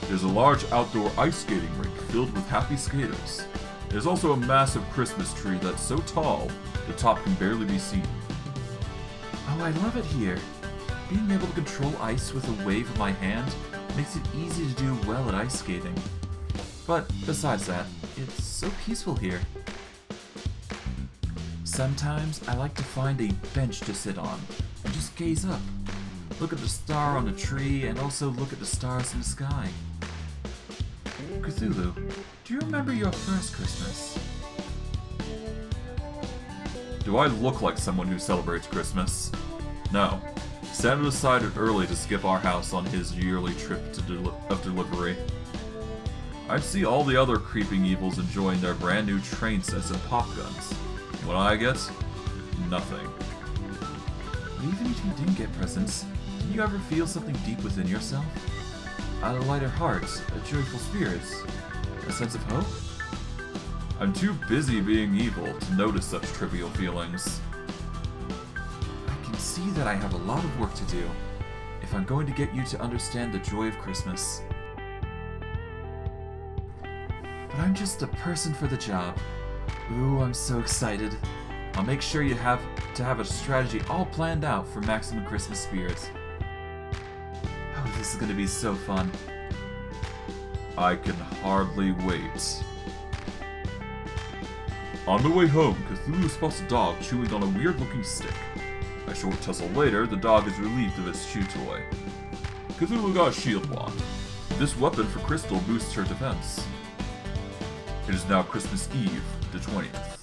There's a large outdoor ice skating rink filled with happy skaters. There's also a massive Christmas tree that's so tall, the top can barely be seen. Oh, I love it here. Being able to control ice with a wave of my hand makes it easy to do well at ice skating. But besides that, it's so peaceful here. Sometimes I like to find a bench to sit on and just gaze up. Look at the star on the tree and also look at the stars in the sky. Cthulhu, do you remember your first Christmas? Do I look like someone who celebrates Christmas? No. Santa decided early to skip our house on his yearly trip of delivery. I see all the other creeping evils enjoying their brand new train sets and pop guns. What I get? Nothing. Even if you didn't get presents, did you ever feel something deep within yourself? A lighter heart, a joyful spirit, a sense of hope? I'm too busy being evil to notice such trivial feelings. I can see that I have a lot of work to do if I'm going to get you to understand the joy of Christmas. But I'm just a person for the job. Ooh, I'm so excited. I'll make sure you have a strategy all planned out for maximum Christmas spirit. Oh, this is gonna be so fun. I can hardly wait. On the way home, Cthulhu spots a dog chewing on a weird-looking stick. A short tussle later, the dog is relieved of its chew toy. Cthulhu got a shield wand. This weapon for Crystal boosts her defense. It is now Christmas Eve, the 20th.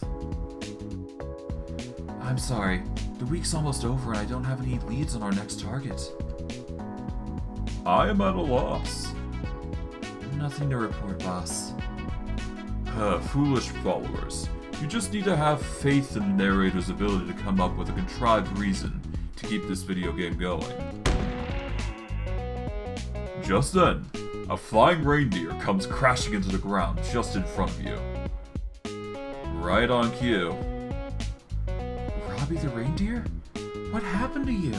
I'm sorry, the week's almost over and I don't have any leads on our next target. I am at a loss. Nothing to report, boss. Foolish followers. You just need to have faith in the narrator's ability to come up with a contrived reason to keep this video game going. Just then, a flying reindeer comes crashing into the ground just in front of you. Right on cue. Robbie the reindeer? What happened to you?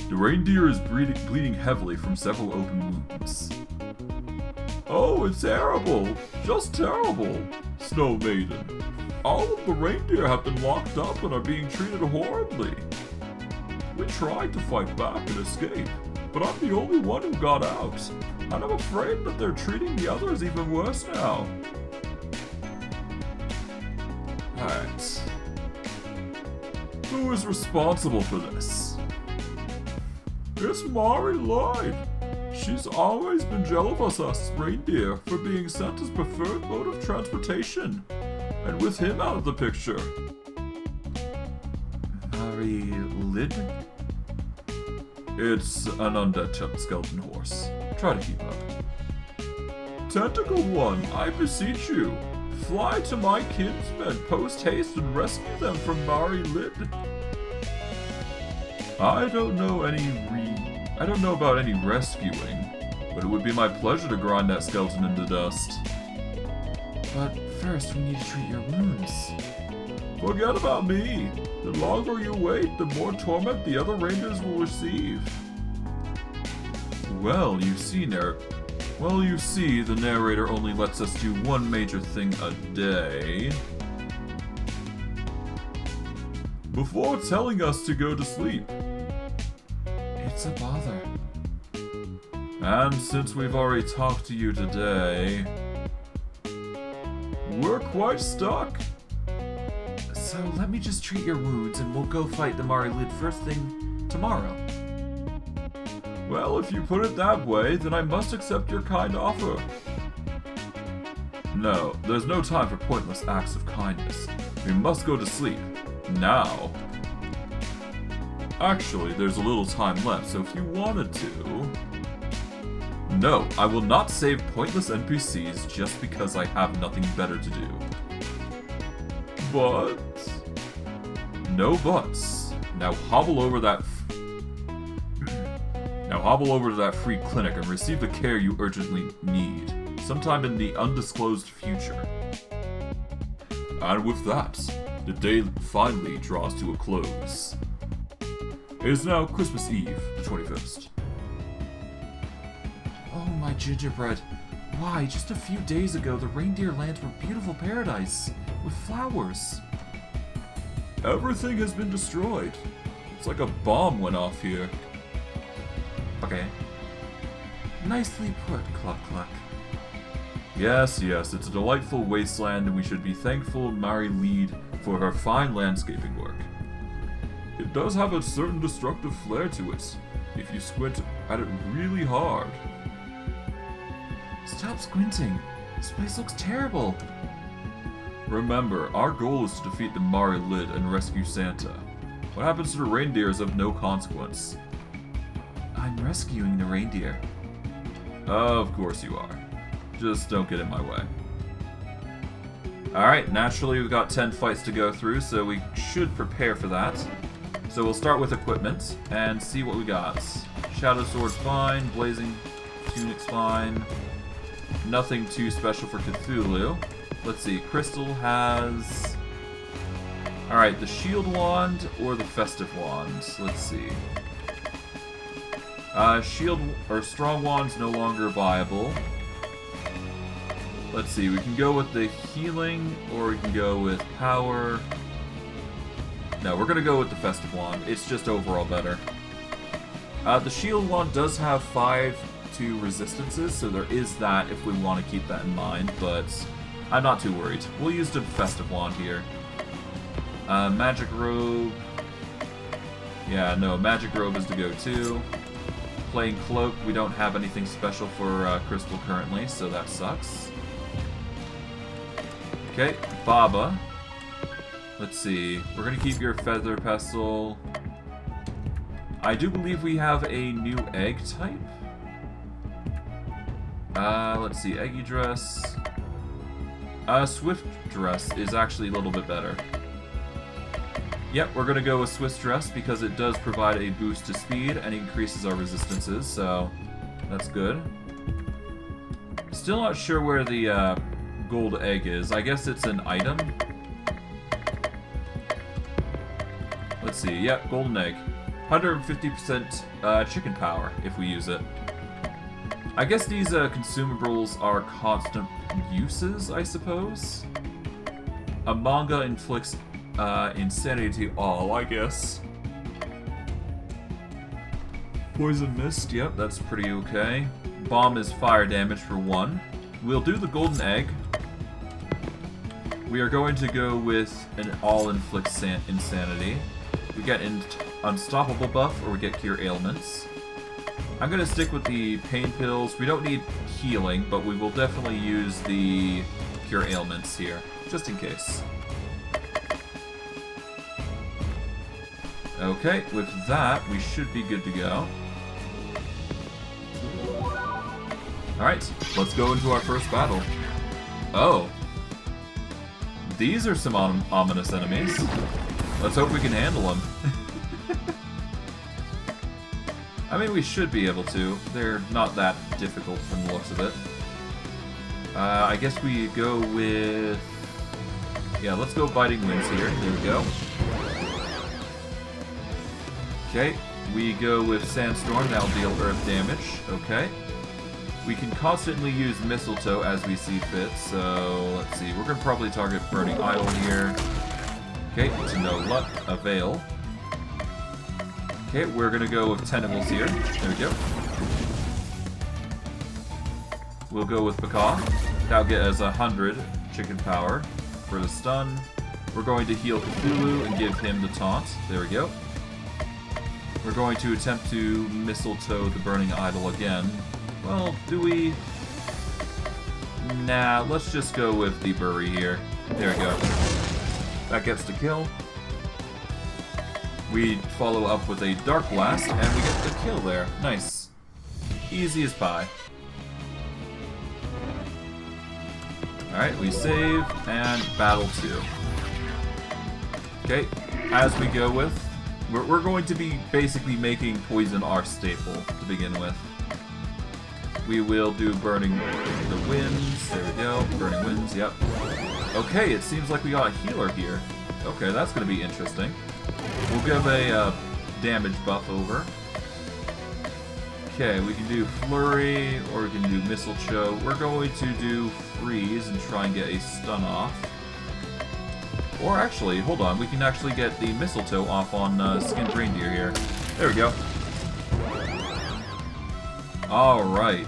The reindeer is bleeding heavily from several open wounds. Oh, it's terrible! Just terrible! Snow Maiden. All of the reindeer have been locked up and are being treated horribly. We tried to fight back and escape, but I'm the only one who got out. And I'm afraid that they're treating the others even worse now. Alright. Who is responsible for this? It's Mari Lloyd. She's always been jealous of us reindeer for being Santa's preferred mode of transportation. And with him out of the picture. Mari Lid? It's an undead skeleton horse. Try to keep up. Tentacle One, I beseech you. Fly to my kinsmen post-haste and rescue them from Mari Lid. I don't know about any rescuing, but it would be my pleasure to grind that skeleton into dust. But first, we need to treat your wounds. Forget about me. The longer you wait, the more torment the other rangers will receive. Well, you see, the narrator only lets us do one major thing a day. Before telling us to go to sleep. It's a bother. And since we've already talked to you today, we're quite stuck. So let me just treat your wounds and we'll go fight the Mari Lid first thing tomorrow. Well, if you put it that way, then I must accept your kind offer. No, there's no time for pointless acts of kindness. We must go to sleep. Now. Actually, there's a little time left, so if you wanted to... No, I will not save pointless NPCs just because I have nothing better to do. But... No buts. Now hobble over to that free clinic and receive the care you urgently need, sometime in the undisclosed future. And with that, the day finally draws to a close. It is now Christmas Eve, the 21st. Oh, my gingerbread. Why, just a few days ago, the reindeer lands were beautiful paradise, with flowers. Everything has been destroyed. It's like a bomb went off here. Okay. Nicely put, Cluck Cluck. Yes, it's a delightful wasteland, and we should be thankful Mari Lead for her fine landscaping work. It does have a certain destructive flair to it, if you squint at it really hard. Stop squinting. This place looks terrible. Remember, our goal is to defeat the Mari Lid and rescue Santa. What happens to the reindeer is of no consequence. I'm rescuing the reindeer. Of course you are. Just don't get in my way. Alright, naturally we've got 10 fights to go through, so we should prepare for that. So we'll start with equipment, and see what we got. Shadow Sword's fine, Blazing Tunic's fine. Nothing too special for Cthulhu. Let's see, Crystal has... Alright, the Shield Wand or the Festive Wand? Let's see. Shield or Strong Wand's no longer viable. Let's see, we can go with the Healing, or we can go with Power. No, we're gonna go with the Festive Wand. It's just overall better. The Shield Wand does have 5 to resistances, so there is that if we want to keep that in mind, but I'm not too worried. We'll use the Festive Wand here. Magic Robe. Yeah, no, Magic Robe is the go-to. Plain Cloak, we don't have anything special for Crystal currently, so that sucks. Okay, Baba. Let's see, we're gonna keep your Feather Pestle. I do believe we have a new egg type. Let's see, Eggy Dress. Swift Dress is actually a little bit better. Yep, we're gonna go with Swift Dress because it does provide a boost to speed and increases our resistances, so that's good. Still not sure where the gold egg is. I guess it's an item. Let's see, yep, golden egg. 150% chicken power if we use it. I guess these consumables are constant uses, I suppose. A manga inflicts insanity to all, I guess. Poison Mist, yep, that's pretty okay. Bomb is fire damage for 1. We'll do the Golden Egg. We are going to go with an all-inflict insanity. We get an unstoppable buff, or we get cure ailments. I'm going to stick with the pain pills. We don't need healing, but we will definitely use the cure ailments here, just in case. Okay, with that, we should be good to go. Alright, let's go into our first battle. Oh. These are some ominous enemies. Let's hope we can handle them. I mean, we should be able to. They're not that difficult from the looks of it. I guess we go with... Yeah, let's go Biting Winds here. There we go. Okay, we go with Sandstorm. That'll deal earth damage. Okay. We can constantly use Mistletoe as we see fit, so let's see. We're going to probably target Burning Idol here. Okay, to no luck. A Veil. Okay, we're going to go with Tentacles here. There we go. We'll go with Macaw. That'll get us 100 chicken power for the stun. We're going to heal Cthulhu and give him the taunt. There we go. We're going to attempt to Mistletoe the Burning Idol again. Well, do we... Nah, let's just go with the Bury here. There we go. That gets the kill. We follow up with a Dark Blast, and we get the kill there. Nice. Easy as pie. Alright, we save, and battle 2. Okay, as we go with, we're going to be basically making poison our staple to begin with. We will do Burning the Winds. There we go. Burning Winds, yep. Okay, it seems like we got a healer here. Okay, that's going to be interesting. We'll give a damage buff over. Okay, we can do Flurry, or we can do Mistletoe. We're going to do Freeze and try and get a stun off. Or actually, hold on, we can actually get the Mistletoe off on Skinned Reindeer here. There we go. Alright.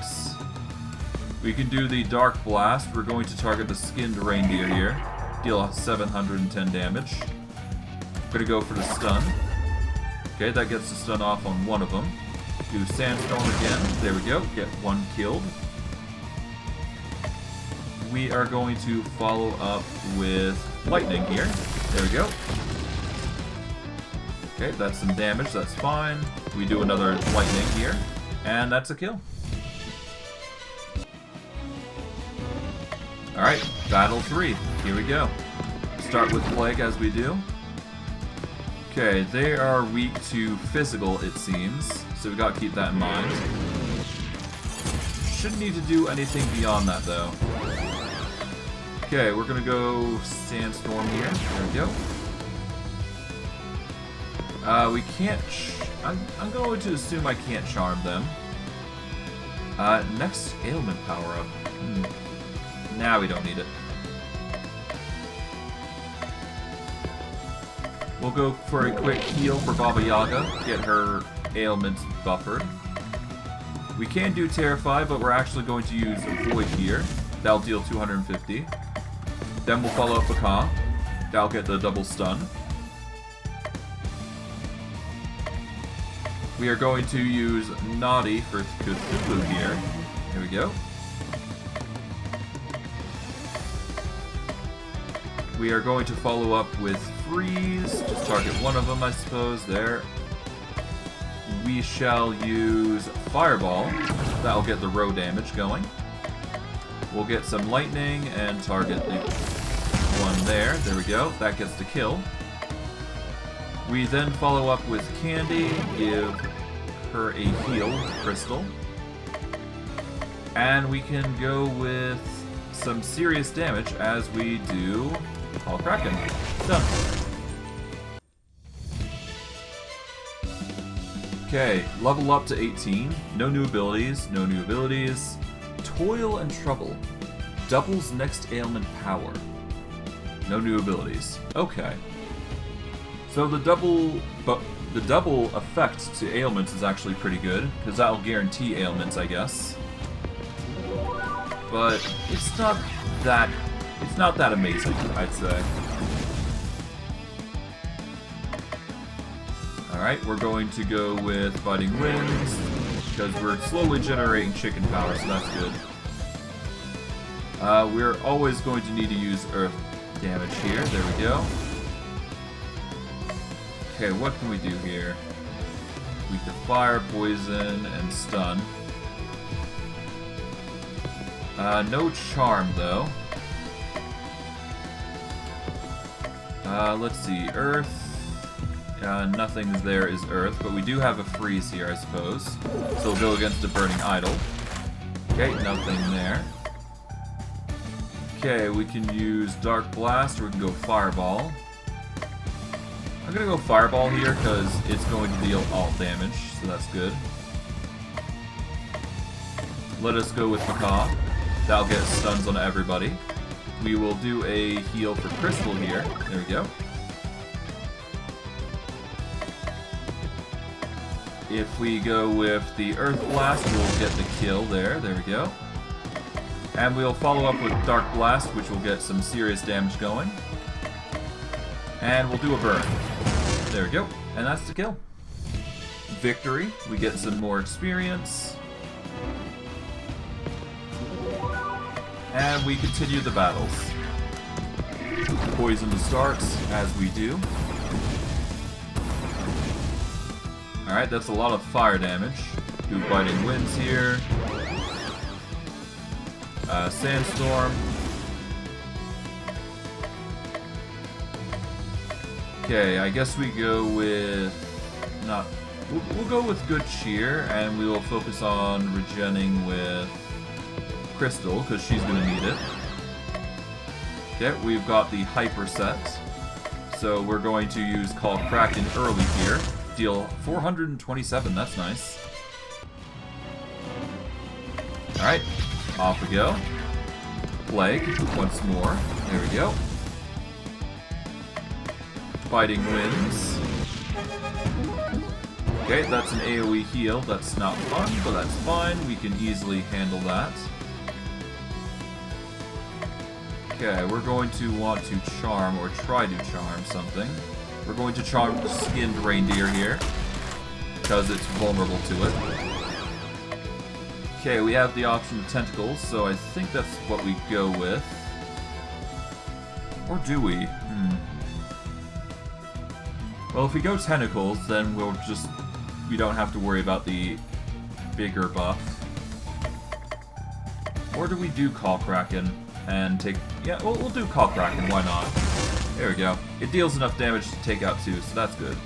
We can do the Dark Blast. We're going to target the Skinned Reindeer here. Deal 710 damage. Gonna go for the stun. Okay, that gets the stun off on one of them. Do Sandstorm again. There we go. Get one killed. We are going to follow up with Lightning here. There we go. Okay, that's some damage. That's fine. We do another Lightning here. And that's a kill. Alright, battle 3. Here we go. Start with Plague as we do. Okay, they are weak to physical, it seems. So we gotta keep that in mind. Shouldn't need to do anything beyond that, though. Okay, we're gonna go Sandstorm here. There we go. We can't... I'm going to assume I can't charm them. Next ailment power-up. Nah, we don't need it. We'll go for a quick heal for Baba Yaga, get her ailments buffered. We can do Terrify, but we're actually going to use Void here. That'll deal 250. Then we'll follow up Macaw. That'll get the double stun. We are going to use Naughty for Cthulhu here. Here we go. We are going to follow up with Freeze. Just target one of them, I suppose. There. We shall use Fireball. That'll get the row damage going. We'll get some Lightning and target the one there. There we go. That gets the kill. We then follow up with Candy, give her a heal crystal. And we can go with some serious damage as we do Hall Kraken. Done. Okay, level up to 18. No new abilities, no new abilities. Toil and Trouble. Doubles next ailment power. No new abilities. Okay. So the the double effect to ailments is actually pretty good, because that'll guarantee ailments, I guess. But it's not that amazing, I'd say. Alright, we're going to go with Fighting Winds, because we're slowly generating chicken power, so that's good. We're always going to need to use earth damage here. There we go. Okay, what can we do here? Weak to fire, poison, and stun. No charm, though. Let's see. Earth. Nothing there is earth, but we do have a freeze here, I suppose. So we'll go against the burning idol. Okay, nothing there. Okay, we can use Dark Blast, or we can go Fireball. I'm gonna go Fireball here, because it's going to deal alt damage, so that's good. Let us go with Macaw. That'll get stuns on everybody. We will do a heal for Crystal here. There we go. If we go with the Earth Blast, we'll get the kill there. There we go. And we'll follow up with Dark Blast, which will get some serious damage going. And we'll do a burn. There we go. And that's the kill. Victory. We get some more experience. And we continue the battles. Poison the starts, as we do. Alright, that's a lot of fire damage. Do Biting Winds here. Sandstorm. Okay, I guess we go with... We'll go with Good Cheer, and we will focus on regenning with Crystal, because she's going to need it. Okay, we've got the Hyper set. So we're going to use Call Kraken early here. Deal 427, that's nice. Alright, off we go. Plague, once more. There we go. Biting Winds. Okay, that's an AoE heal. That's not fun, but that's fine. We can easily handle that. Okay, we're going to want to charm, or try to charm something. We're going to charm Skinned Reindeer here, because it's vulnerable to it. Okay, we have the option of Tentacles, so I think that's what we go with. Or do we? Well, if we go Tentacles, then we don't have to worry about the bigger buff. Or do we do Call Kraken and take... Yeah, we'll do Call Kraken, why not? There we go. It deals enough damage to take out 2, so that's good.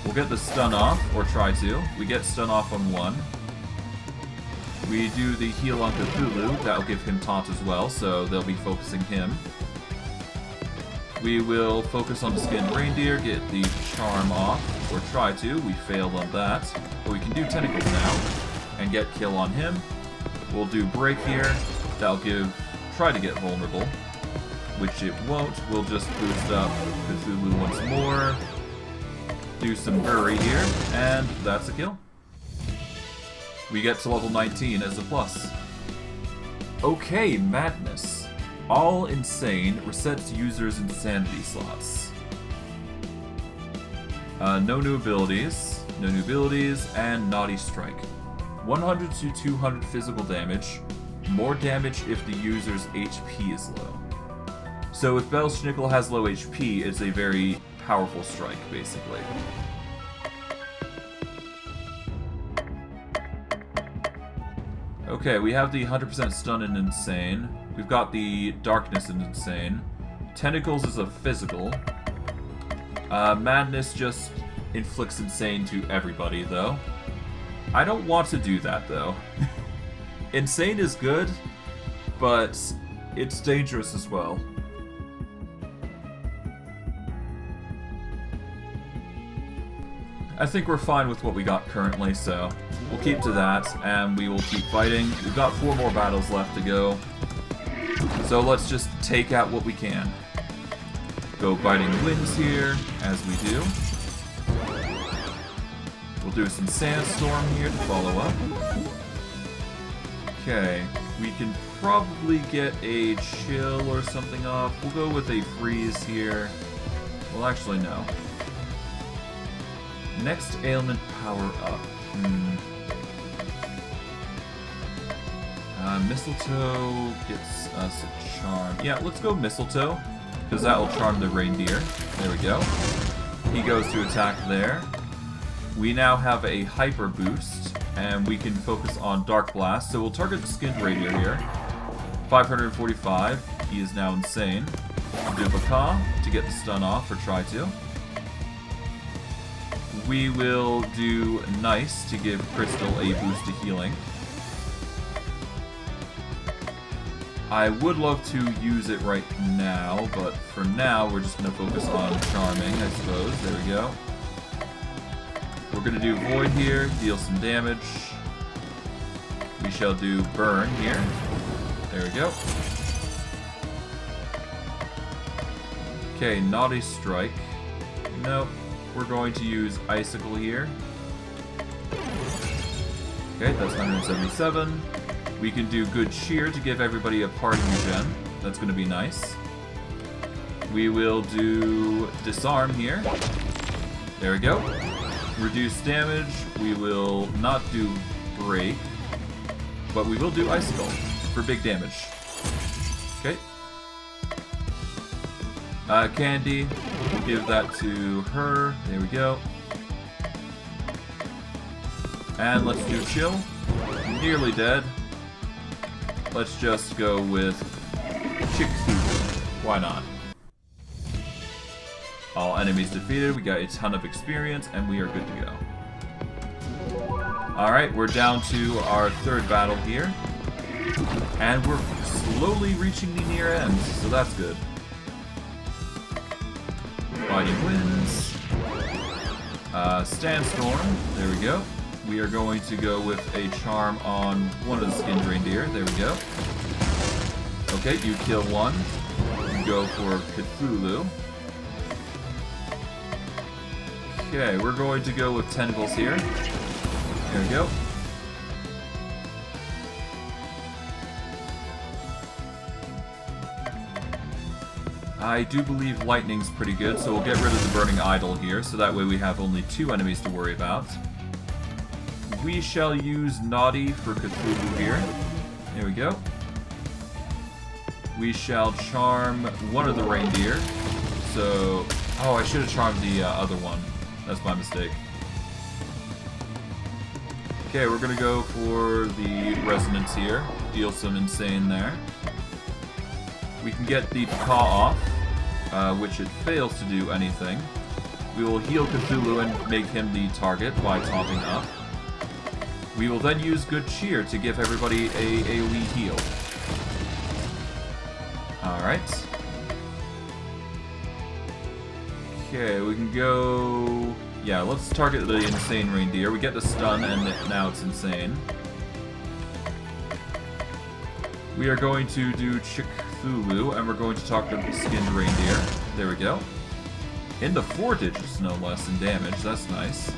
We'll get the stun off, or try to. We get stun off on 1. We do the heal on Cthulhu. That'll give him taunt as well, so they'll be focusing him. We will focus on the Skinned Reindeer, get the charm off, or try to. We failed on that. But we can do Tentacles now, and get kill on him. We'll do Break here. That'll try to get vulnerable, which it won't. We'll just boost up Cthulhu once more. Do some Bury here, and that's a kill. We get to level 19 as a plus. Okay, Madness. All Insane resets users' insanity slots. No new abilities, and Naughty Strike. 100 to 200 physical damage, more damage if the user's HP is low. So if Belschnickel has low HP, it's a very powerful strike, basically. Okay, we have the 100% stun in Insane. We've got the Darkness in Insane. Tentacles is a physical. Madness just inflicts Insane to everybody, though. I don't want to do that, though. Insane is good, but it's dangerous as well. I think we're fine with what we got currently, so we'll keep to that, and we will keep fighting. We've got 4 more battles left to go, so let's just take out what we can. Go Biting Winds here, as we do. We'll do some sandstorm here to follow up. Okay, we can probably get a chill or something off. We'll go with a freeze here. Well, actually, no. Next ailment power up. Mistletoe gets us a charm. Yeah, let's go mistletoe, because that will charm the reindeer. There we go. He goes to attack there. We now have a hyper boost, and we can focus on Dark Blast. So we'll target the skinned reindeer here. 545. He is now insane. Do Baka to get the stun off, or try to. We will do Nice to give Crystal a boost to healing. I would love to use it right now, but for now we're just going to focus on Charming, I suppose. There we go. We're going to do Void here, deal some damage. We shall do Burn here. There we go. Okay, Naughty Strike. Nope. We're going to use Icicle here. Okay, that's 177. We can do Good Cheer to give everybody a party regen. That's going to be nice. We will do Disarm here. There we go. Reduce damage. We will not do Break, but we will do Icicle for big damage. Okay. Candy. We'll give that to her. There we go. And let's do Chill. Nearly dead. Let's just go with Cthulhu. Why not? All enemies defeated. We got a ton of experience, and we are good to go. Alright, we're down to our third battle here. And we're slowly reaching the near end, so that's good. Fighting Winds. Sandstorm. There we go. We are going to go with a charm on one of the skinned reindeer. There we go. Okay, you kill one. You go for Cthulhu. Okay, we're going to go with Tentacles here. There we go. I do believe Lightning's pretty good, so we'll get rid of the Burning Idol here, so that way we have only 2 enemies to worry about. We shall use Naughty for Cthulhu here. There we go. We shall charm one of the reindeer. So... Oh, I should have charmed the other one. That's my mistake. Okay, we're gonna go for the Resonance here. Deal some insane there. We can get the Paw off, which it fails to do anything. We will heal Cthulhu and make him the target by taunting up. We will then use Good Cheer to give everybody a AoE heal. Alright. Okay, we can go... Yeah, let's target the Insane Reindeer. We get the stun, and now it's insane. We are going to do Cthulhu, and we're going to target the Skinned Reindeer. There we go. Into 4 digits, no less, in damage. That's nice.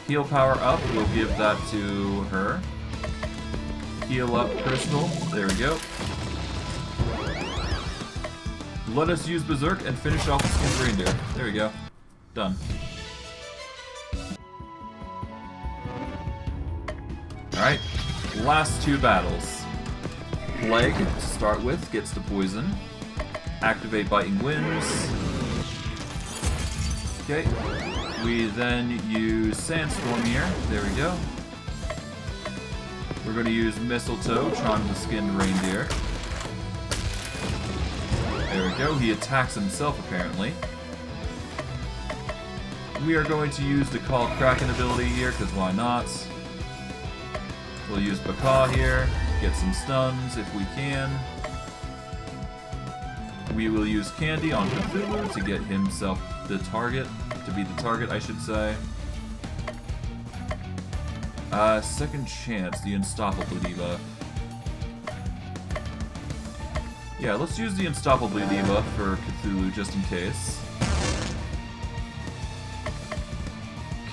Heal power up, we'll give that to her. Heal up Crystal, there we go. Let us use Berserk and finish off the Skinned Reindeer. There we go. Done. Alright, last 2 battles. Plague, to start with, gets the poison. Activate Biting Winds. Okay. We then use Sandstorm here. There we go. We're going to use Mistletoe, charm the Skinned Reindeer. There we go. He attacks himself, apparently. We are going to use the Call Kraken ability here, because why not? We'll use Baka here, get some stuns if we can. We will use Candy on Cthulhu to get himself the target. To be the target, I should say. Second Chance, the Unstoppable debuff. Yeah, let's use the Unstoppable debuff for Cthulhu just in case.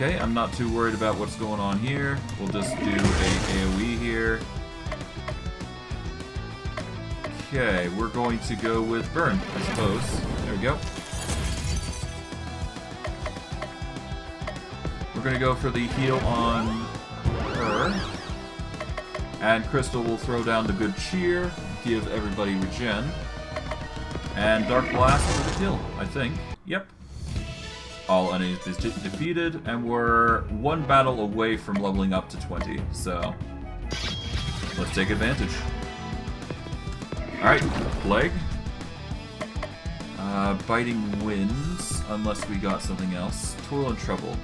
Okay, I'm not too worried about what's going on here. We'll just do a AoE here. Okay, we're going to go with burn, I suppose. There we go. We're going to go for the heal on her. And Crystal will throw down the good cheer, give everybody regen. And Dark Blast for the kill, I think. Yep. All enemies defeated, and we're one battle away from leveling up to 20, so let's take advantage. Alright, Plague. Biting Winds, unless we got something else. Toil and Trouble.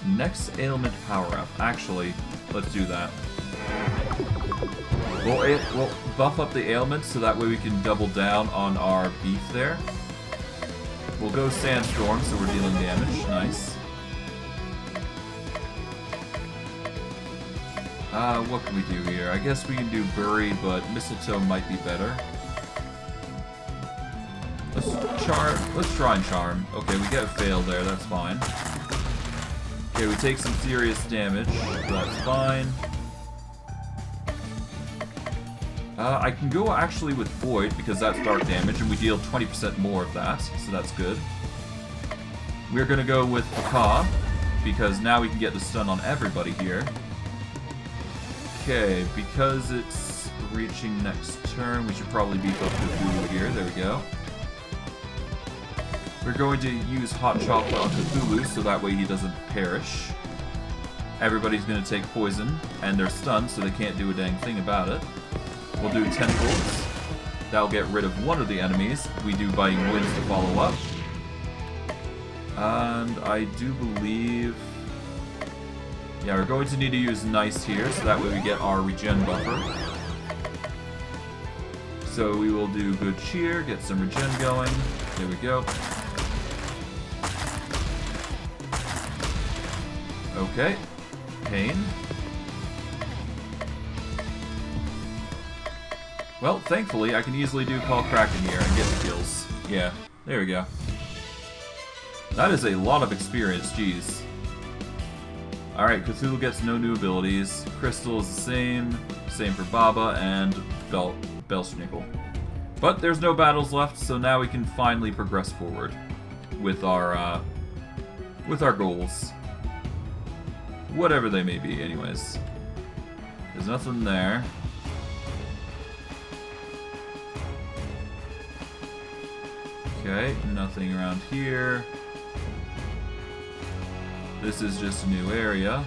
Next ailment power-up. Actually, let's do that. We'll buff up the ailments so that way we can double down on our beef there. We'll go Sandstorm, so we're dealing damage. Nice. What can we do here? I guess we can do Bury, but Mistletoe might be better. Let's try and Charm. Okay, we get a fail there, that's fine. Okay, we take some serious damage, that's fine. I can go actually with Void, because that's dark damage, and we deal 20% more of that, so that's good. We're going to go with Paka, because now we can get the stun on everybody here. Okay, because it's reaching next turn, we should probably beef up Cthulhu here. There we go. We're going to use Hot Chocolate on Cthulhu, so that way he doesn't perish. Everybody's going to take poison, and they're stunned, so they can't do a dang thing about it. We'll do Tentacles. That'll get rid of one of the enemies. We do Biting Winds to follow up. And I do believe... yeah, we're going to need to use Nice here, so that way we get our regen buffer. So we will do Good Cheer, get some regen going. There we go. Okay. Pain. Well, thankfully, I can easily do Call Kraken here and get the kills. Yeah, there we go. That is a lot of experience, jeez. Alright, Cthulhu gets no new abilities. Crystal is the same. Same for Baba and Belsnickel. But there's no battles left, so now we can finally progress forward with our goals. Whatever they may be, anyways. There's nothing there. Okay, nothing around here. This is just a new area.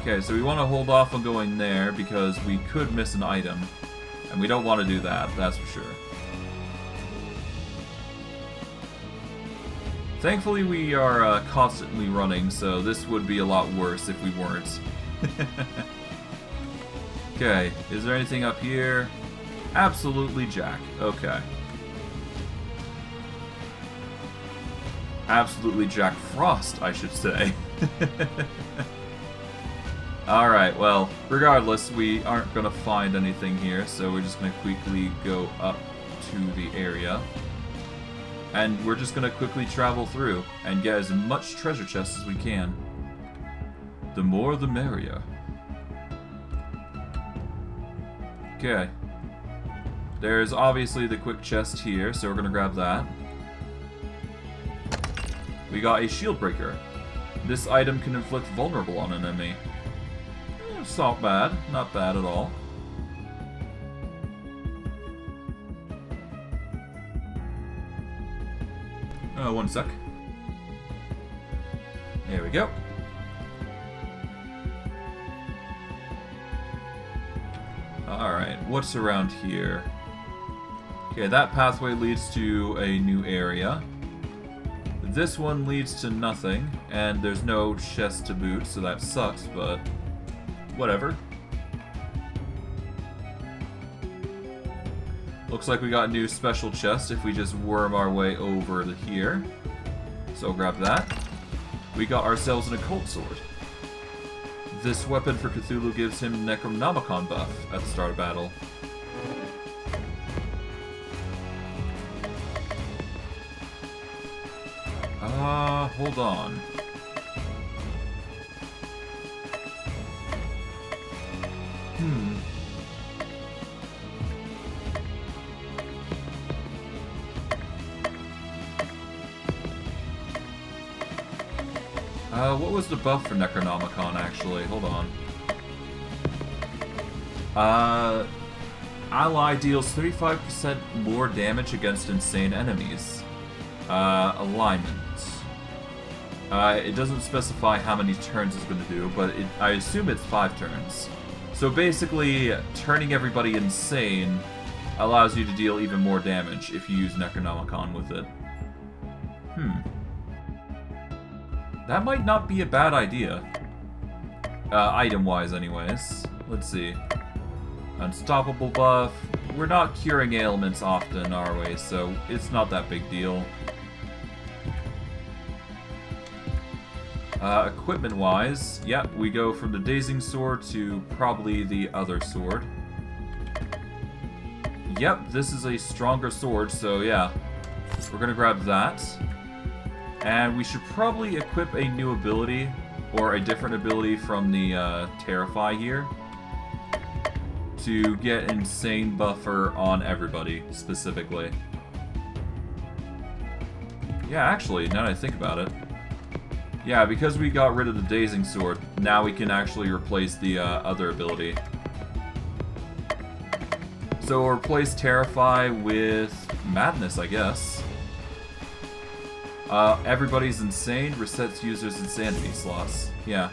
Okay, so we want to hold off on going there because we could miss an item. And we don't want to do that, that's for sure. Thankfully we are constantly running, so this would be a lot worse if we weren't. Okay, is there anything up here? Absolutely jack. Okay. Absolutely Jack Frost, I should say. Alright, well, regardless, we aren't going to find anything here, so we're just going to quickly go up to the area. And we're just going to quickly travel through and get as much treasure chests as we can. The more the merrier. Okay. There's obviously the quick chest here, so we're going to grab that. We got a shield breaker. This item can inflict vulnerable on an enemy. It's not bad. Not bad at all. One sec. There we go. Alright, what's around here? Okay, that pathway leads to a new area. This one leads to nothing, and there's no chest to boot, so that sucks, but whatever. Looks like we got a new special chest if we just worm our way over to here. So grab that. We got ourselves an occult sword. This weapon for Cthulhu gives him Necronomicon buff at the start of battle. Hold on. What was the buff for Necronomicon, actually? Hold on. Ally deals 35% more damage against insane enemies. Alignment. It doesn't specify how many turns it's going to do, but I assume it's 5 turns. So basically, turning everybody insane allows you to deal even more damage if you use Necronomicon with it. That might not be a bad idea. Item-wise, anyways. Let's see. Unstoppable buff. We're not curing ailments often, are we? So it's not that big deal. Equipment-wise, yeah, we go from the Dazing Sword to probably the other sword. Yep, this is a stronger sword, so yeah. We're gonna grab that. And we should probably equip a new ability, or a different ability from the Terrify here, to get insane buffer on everybody, specifically. Yeah, actually, now that I think about it. Yeah, because we got rid of the Dazing Sword, now we can actually replace the other ability. So we'll replace Terrify with Madness, I guess. Everybody's insane, resets users' insanity slots. Yeah.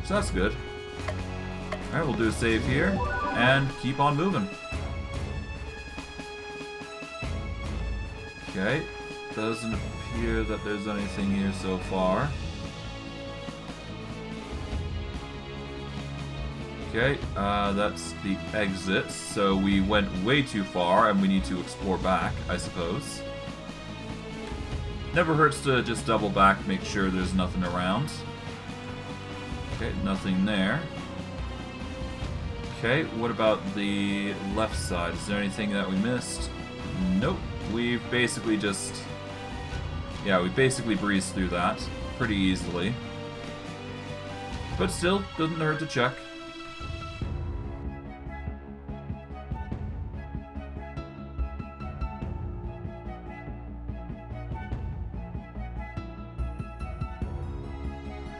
So that's good. Alright, we'll do a save here, and keep on moving. Okay. Doesn't appear that there's anything here so far. Okay, that's the exit, so we went way too far, and we need to explore back, I suppose. Never hurts to just double back, make sure there's nothing around. Okay, nothing there. Okay, what about the left side? Is there anything that we missed? Nope. We've basically just... Yeah, we basically breezed through that pretty easily. But still, doesn't hurt to check.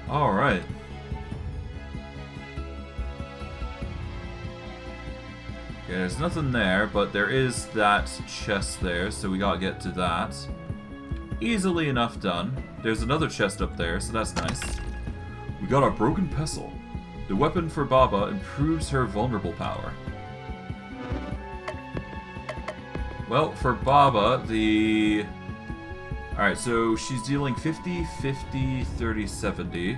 Alright. Okay, there's nothing there, but there is that chest there, so we gotta get to that. Easily enough done. There's another chest up there, so that's nice. We got our Broken Pestle. The weapon for Baba improves her vulnerable power. Well, for Baba, the... Alright, so she's dealing 50, 50, 30, 70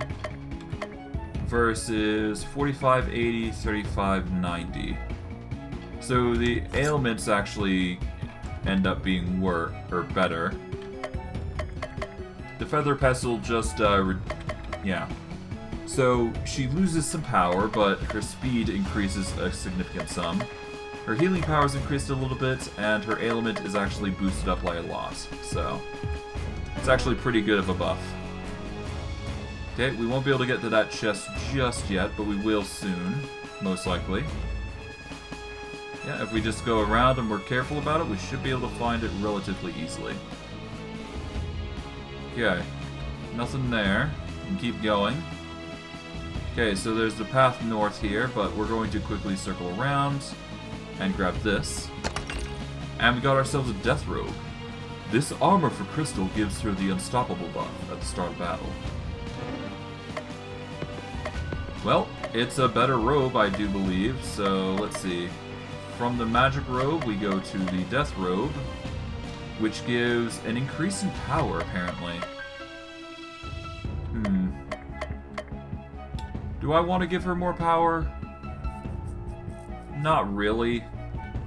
versus 45, 80, 35, 90. So the ailments actually end up being better. The Feather Pestle just, yeah. So she loses some power, but her speed increases a significant sum. Her healing power is increased a little bit, and her ailment is actually boosted up by a lot. So it's actually pretty good of a buff. Okay, we won't be able to get to that chest just yet, but we will soon, most likely. Yeah, if we just go around and we're careful about it, we should be able to find it relatively easily. Okay, nothing there. We can keep going. Okay, so there's the path north here, but we're going to quickly circle around and grab this. And we got ourselves a death robe. This armor for Crystal gives her the unstoppable buff at the start of battle. Well, it's a better robe, I do believe, so let's see. From the magic robe, we go to the death robe, which gives an increase in power, apparently. Do I want to give her more power? Not really.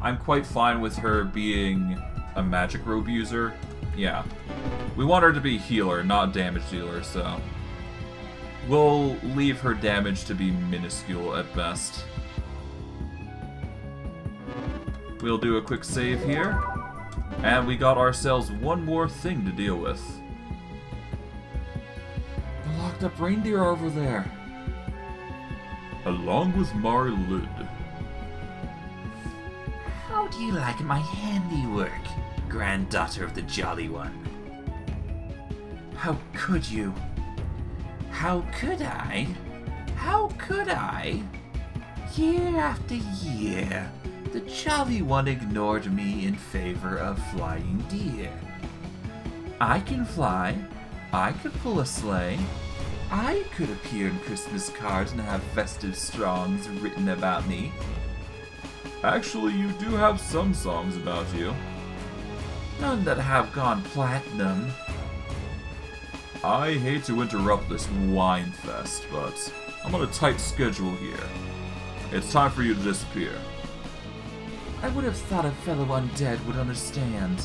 I'm quite fine with her being a magic robe user. Yeah. We want her to be healer, not damage dealer, so... We'll leave her damage to be minuscule at best. We'll do a quick save here. And we got ourselves one more thing to deal with. The locked up reindeer are over there. along with my lid. How do you like my handiwork, granddaughter of the Jolly One? How could you? How could I? How could I? Year after year, the Jolly One ignored me in favor of flying deer. I can fly. I could pull a sleigh. I could appear in Christmas cards and have festive songs written about me. Actually, you do have some songs about you. None that have gone platinum. I hate to interrupt this wine fest, but I'm on a tight schedule here. It's time for you to disappear. I would have thought a fellow undead would understand.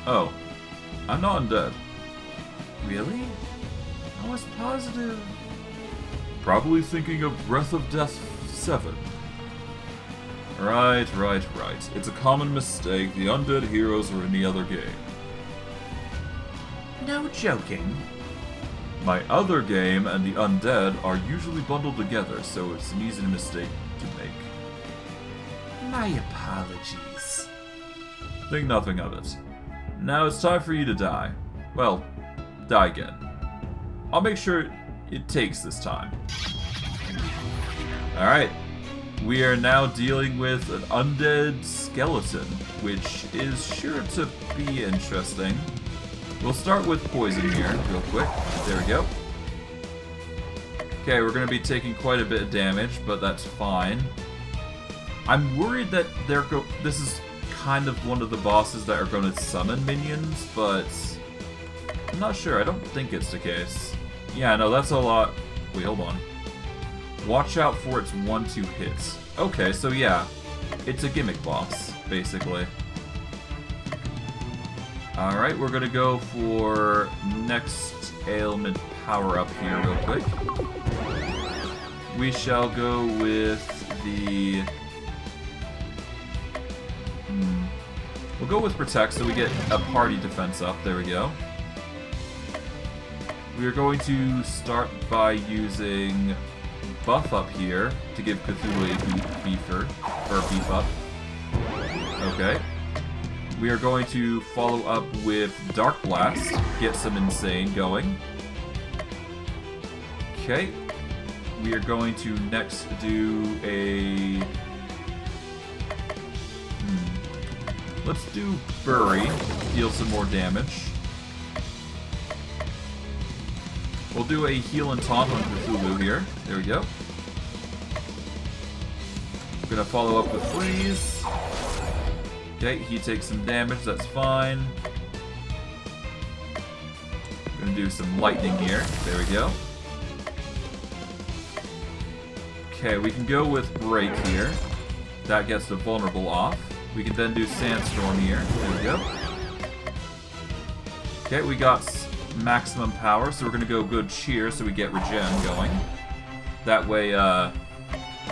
Oh, I'm not undead. Really? I was positive. Probably thinking of Breath of Death 7. Right. It's a common mistake. The undead heroes are in the other game. No joking. My other game and the undead are usually bundled together, so it's an easy mistake to make. My apologies. Think nothing of it. Now it's time for you to die. Well, die again. I'll make sure it takes this time. Alright. We are now dealing with an undead skeleton, which is sure to be interesting. We'll start with poison here, real quick. There we go. Okay, we're going to be taking quite a bit of damage, but that's fine. I'm worried that this is kind of one of the bosses that are going to summon minions, but I'm not sure. I don't think it's the case. Yeah, no, that's a lot. Wait, hold on. Watch out for its 1-2 hits. Okay, so yeah, it's a gimmick boss, basically. Alright, we're gonna go for next ailment power-up here real quick. We shall go with the... We'll go with Protect, so we get a party defense up. There we go. We are going to start by using Buff Up here to give Cthulhu a beef up. Okay. We are going to follow up with Dark Blast, get some insane going. Okay. We are going to next do a... Let's do Bury, deal some more damage. We'll do a Heal and Taunt on Cthulhu here. There we go. We're gonna follow up with Freeze. Okay, he takes some damage, that's fine. We're gonna do some lightning here. There we go. Okay, we can go with Break here. That gets the vulnerable off. We can then do Sandstorm here. There we go. Okay, we got maximum power, so we're gonna go Good Cheer so we get Regen going. That way,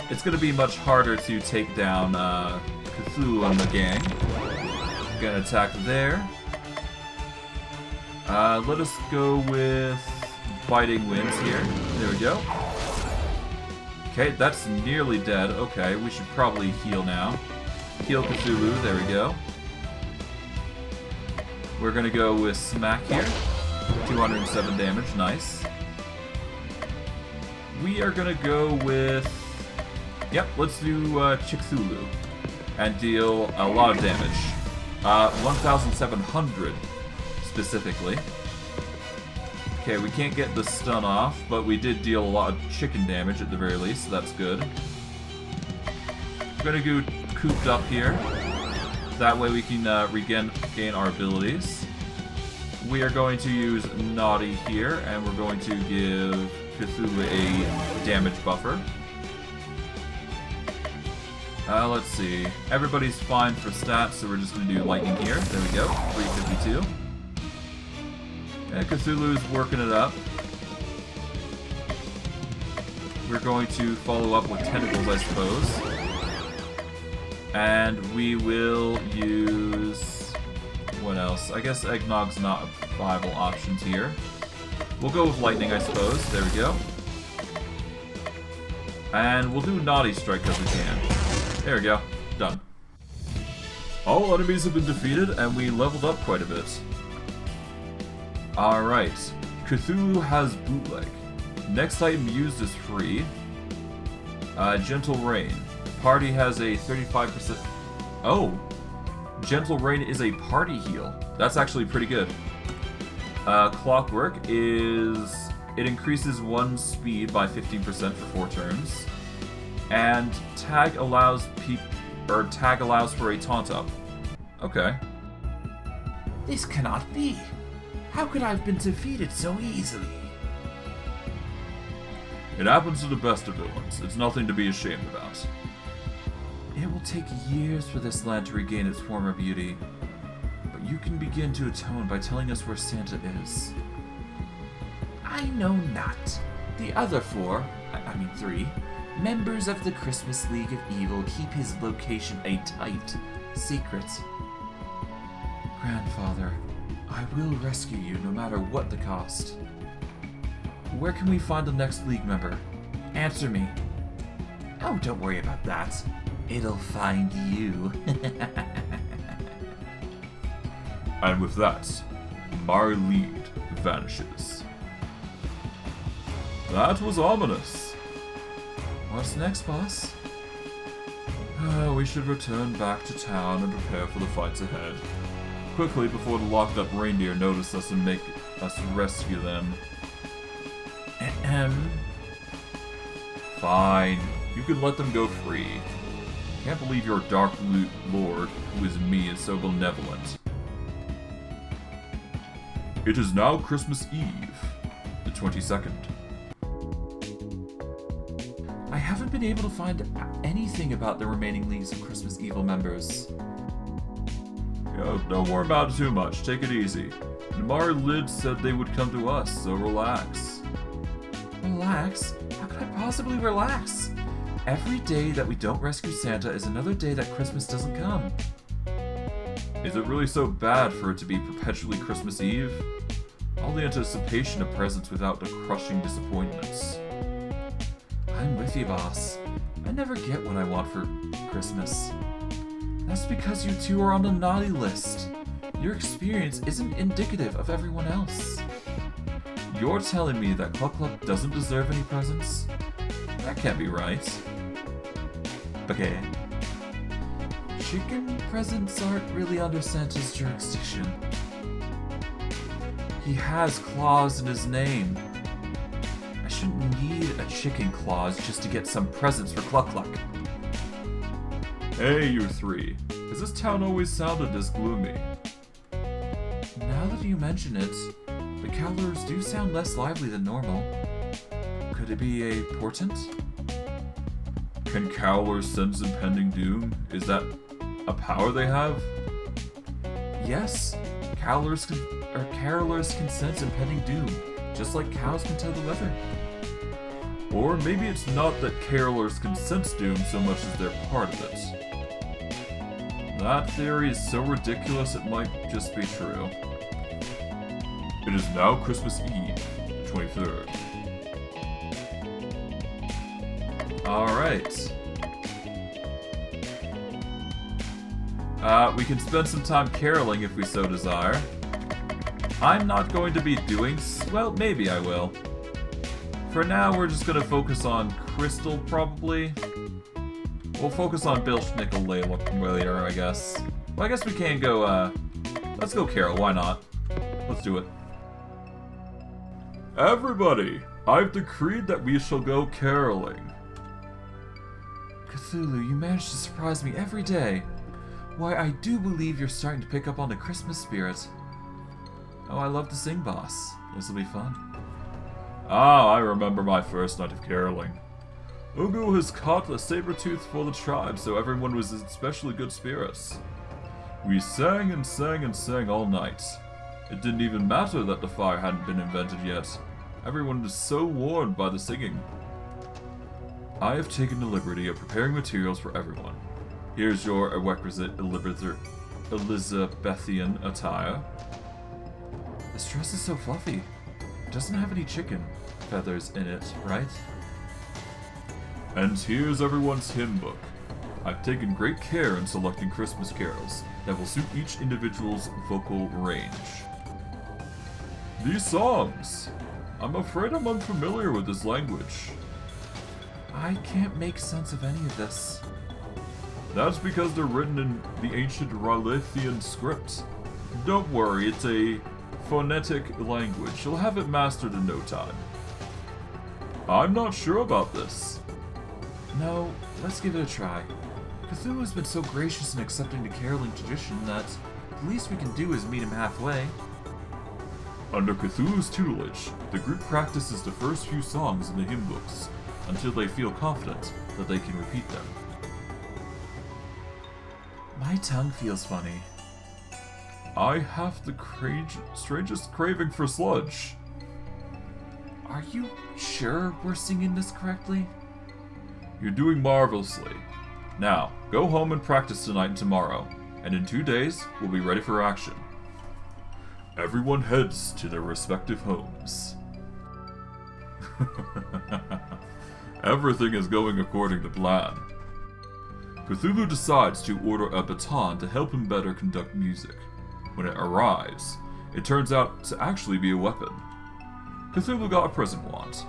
it's gonna be much harder to take down Cthulhu and the gang. Gonna attack there. Let us go with Biting Winds here. There we go. Okay, that's nearly dead. Okay, we should probably heal now. Heal Cthulhu, there we go. We're gonna go with Smack here. 207 damage, nice. We are gonna go with... Yep, let's do Cthulhu. And deal a lot of damage. 1,700 specifically. Okay, we can't get the stun off, but we did deal a lot of chicken damage at the very least, so that's good. We're gonna go cooped up here. That way we can gain our abilities. We are going to use Naughty here, and we're going to give Cthulhu a damage buffer. Let's see. Everybody's fine for stats, so we're just going to do Lightning here. There we go. 352. And Cthulhu's working it up. We're going to follow up with Tentacles, I suppose. And we will use... what else? I guess Eggnog's not a viable option here. We'll go with Lightning, I suppose. There we go. And we'll do Naughty Strike because we can. There we go. Done. All enemies have been defeated, and we leveled up quite a bit. Alright. Cthulhu has Bootleg. Next item used is free. Gentle Rain. Party has a 35%... Oh! Gentle Rain is a party heal. That's actually pretty good. Clockwork is... It increases one speed by 15% for 4 turns. And Tag allows for a taunt up. Okay. This cannot be. How could I have been defeated so easily? It happens to the best of villains. It's nothing to be ashamed about. It will take years for this land to regain its former beauty. But you can begin to atone by telling us where Santa is. I know not. The other 3, members of the Christmas League of Evil keep his location a tight secret. Grandfather, I will rescue you no matter what the cost. Where can we find the next League member? Answer me. Oh, don't worry about that. It'll find you. And with that, Marlead vanishes. That was ominous. What's next, boss? We should return back to town and prepare for the fights ahead. Quickly before the locked up reindeer notice us and make us rescue them. Fine. You can let them go free. Can't believe your Dark Lord, who is me, is so benevolent. It is now Christmas Eve, the 22nd. I haven't been able to find anything about the remaining Leagues of Christmas Evil members. Yeah, don't worry about it too much. Take it easy. Marlead said they would come to us, so relax. Relax? How could I possibly relax? Every day that we don't rescue Santa is another day that Christmas doesn't come. Is it really so bad for it to be perpetually Christmas Eve? All the anticipation of presents without the crushing disappointments. I'm with you, boss. I never get what I want for Christmas. That's because you two are on the naughty list. Your experience isn't indicative of everyone else. You're telling me that Cluck Cluck doesn't deserve any presents? That can't be right. Okay. Chicken presents aren't really under Santa's jurisdiction. He has claws in his name. I shouldn't need a chicken claws just to get some presents for Cluck Cluck. Hey, you three. Has this town always sounded this gloomy? Now that you mention it, the Cowlers do sound less lively than normal. Could it be a portent? Can Cowlers sense impending doom? Is that a power they have? Yes, carolers can sense impending doom, just like cows can tell the weather. Or maybe it's not that carolers can sense doom so much as they're part of it. That theory is so ridiculous it might just be true. It is now Christmas Eve, 23rd. Alright. We can spend some time caroling if we so desire. I'm not going to be doing... well, maybe I will. For now, we're just going to focus on Crystal, probably. We'll focus on Bill Schnickel later, I guess. Well, I guess we can go, let's go carol, why not? Let's do it. Everybody, I've decreed that we shall go caroling. Cthulhu, you manage to surprise me every day. Why, I do believe you're starting to pick up on the Christmas spirit. Oh, I love to sing, boss. This'll be fun. Ah, I remember my first night of caroling. Ugu has caught a saber-tooth for the tribe, so everyone was in especially good spirits. We sang and sang and sang all night. It didn't even matter that the fire hadn't been invented yet. Everyone was so warmed by the singing. I have taken the liberty of preparing materials for everyone. Here's your requisite Elizabethan attire. This dress is so fluffy. It doesn't have any chicken feathers in it, right? And here's everyone's hymn book. I've taken great care in selecting Christmas carols that will suit each individual's vocal range. These songs! I'm afraid I'm unfamiliar with this language. I can't make sense of any of this. That's because they're written in the ancient Rylithian script. Don't worry, it's a phonetic language. You'll have it mastered in no time. I'm not sure about this. No, let's give it a try. Cthulhu's been so gracious in accepting the caroling tradition that the least we can do is meet him halfway. Under Cthulhu's tutelage, the group practices the first few songs in the hymn books until they feel confident that they can repeat them. My tongue feels funny. I have the strangest craving for sludge. Are you sure we're singing this correctly? You're doing marvelously. Now, go home and practice tonight and tomorrow, and in 2 days, we'll be ready for action. Everyone heads to their respective homes. Everything is going according to plan. Cthulhu decides to order a baton to help him better conduct music. When it arrives, it turns out to actually be a weapon. Cthulhu got a present wand.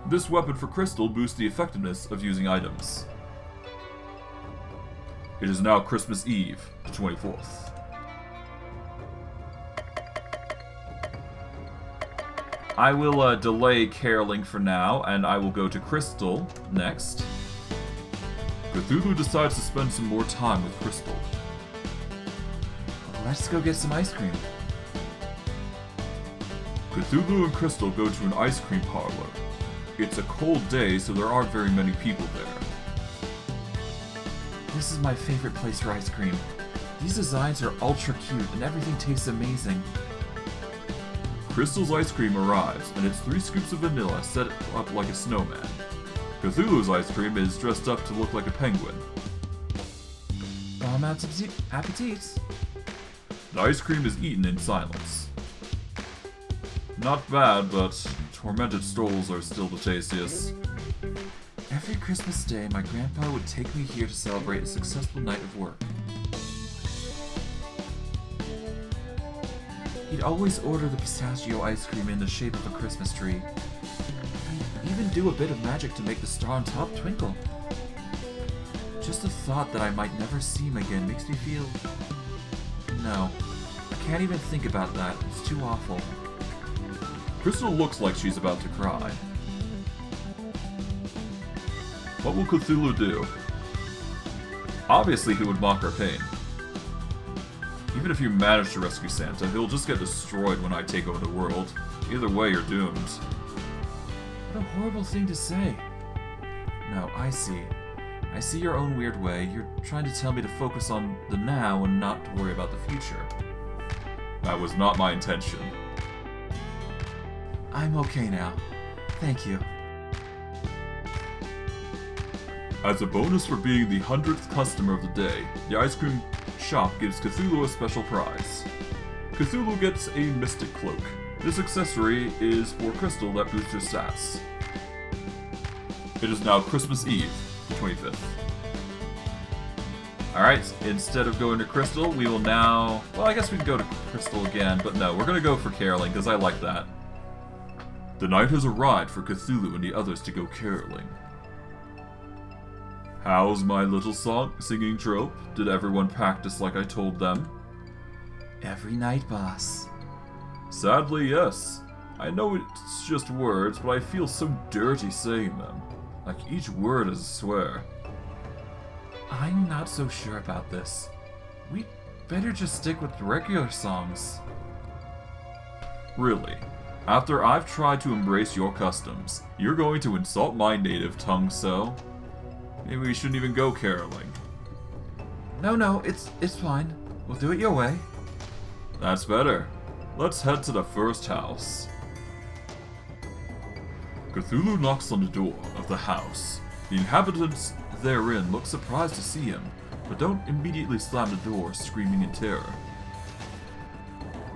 This weapon for Crystal boosts the effectiveness of using items. It is now Christmas Eve, the 24th. I will delay caroling for now, and I will go to Crystal next. Cthulhu decides to spend some more time with Crystal. Let's go get some ice cream. Cthulhu and Crystal go to an ice cream parlor. It's a cold day, so there aren't very many people there. This is my favorite place for ice cream. These designs are ultra cute and everything tastes amazing. Crystal's ice cream arrives, and it's 3 scoops of vanilla set up like a snowman. Cthulhu's ice cream is dressed up to look like a penguin. Bon appetit! The ice cream is eaten in silence. Not bad, but tormented strolls are still the tastiest. Every Christmas day, my grandpa would take me here to celebrate a successful night of work. He'd always order the pistachio ice cream in the shape of a Christmas tree. He'd even do a bit of magic to make the star on top twinkle. Just the thought that I might never see him again makes me feel... No, I can't even think about that. It's too awful. Crystal looks like she's about to cry. What will Cthulhu do? Obviously he would mock her pain. Even if you manage to rescue Santa, he'll just get destroyed when I take over the world. Either way, you're doomed. What a horrible thing to say. No, I see. I see your own weird way. You're trying to tell me to focus on the now and not to worry about the future. That was not my intention. I'm okay now. Thank you. As a bonus for being the 100th customer of the day, the ice cream shop gives Cthulhu a special prize. Cthulhu gets a mystic cloak. This accessory is for Crystal that boosts her stats. It is now Christmas Eve, the 25th. Alright, instead of going to Crystal, we will now... Well, I guess we can go to Crystal again, but no, we're going to go for caroling, because I like that. The night has arrived for Cthulhu and the others to go caroling. How's my little singing trope? Did everyone practice like I told them? Every night, boss. Sadly, yes. I know it's just words, but I feel so dirty saying them. Like each word is a swear. I'm not so sure about this. We'd better just stick with the regular songs. Really? After I've tried to embrace your customs, you're going to insult my native tongue so? Maybe we shouldn't even go caroling. No, it's fine. We'll do it your way. That's better. Let's head to the first house. Cthulhu knocks on the door of the house. The inhabitants therein look surprised to see him, but don't immediately slam the door, screaming in terror.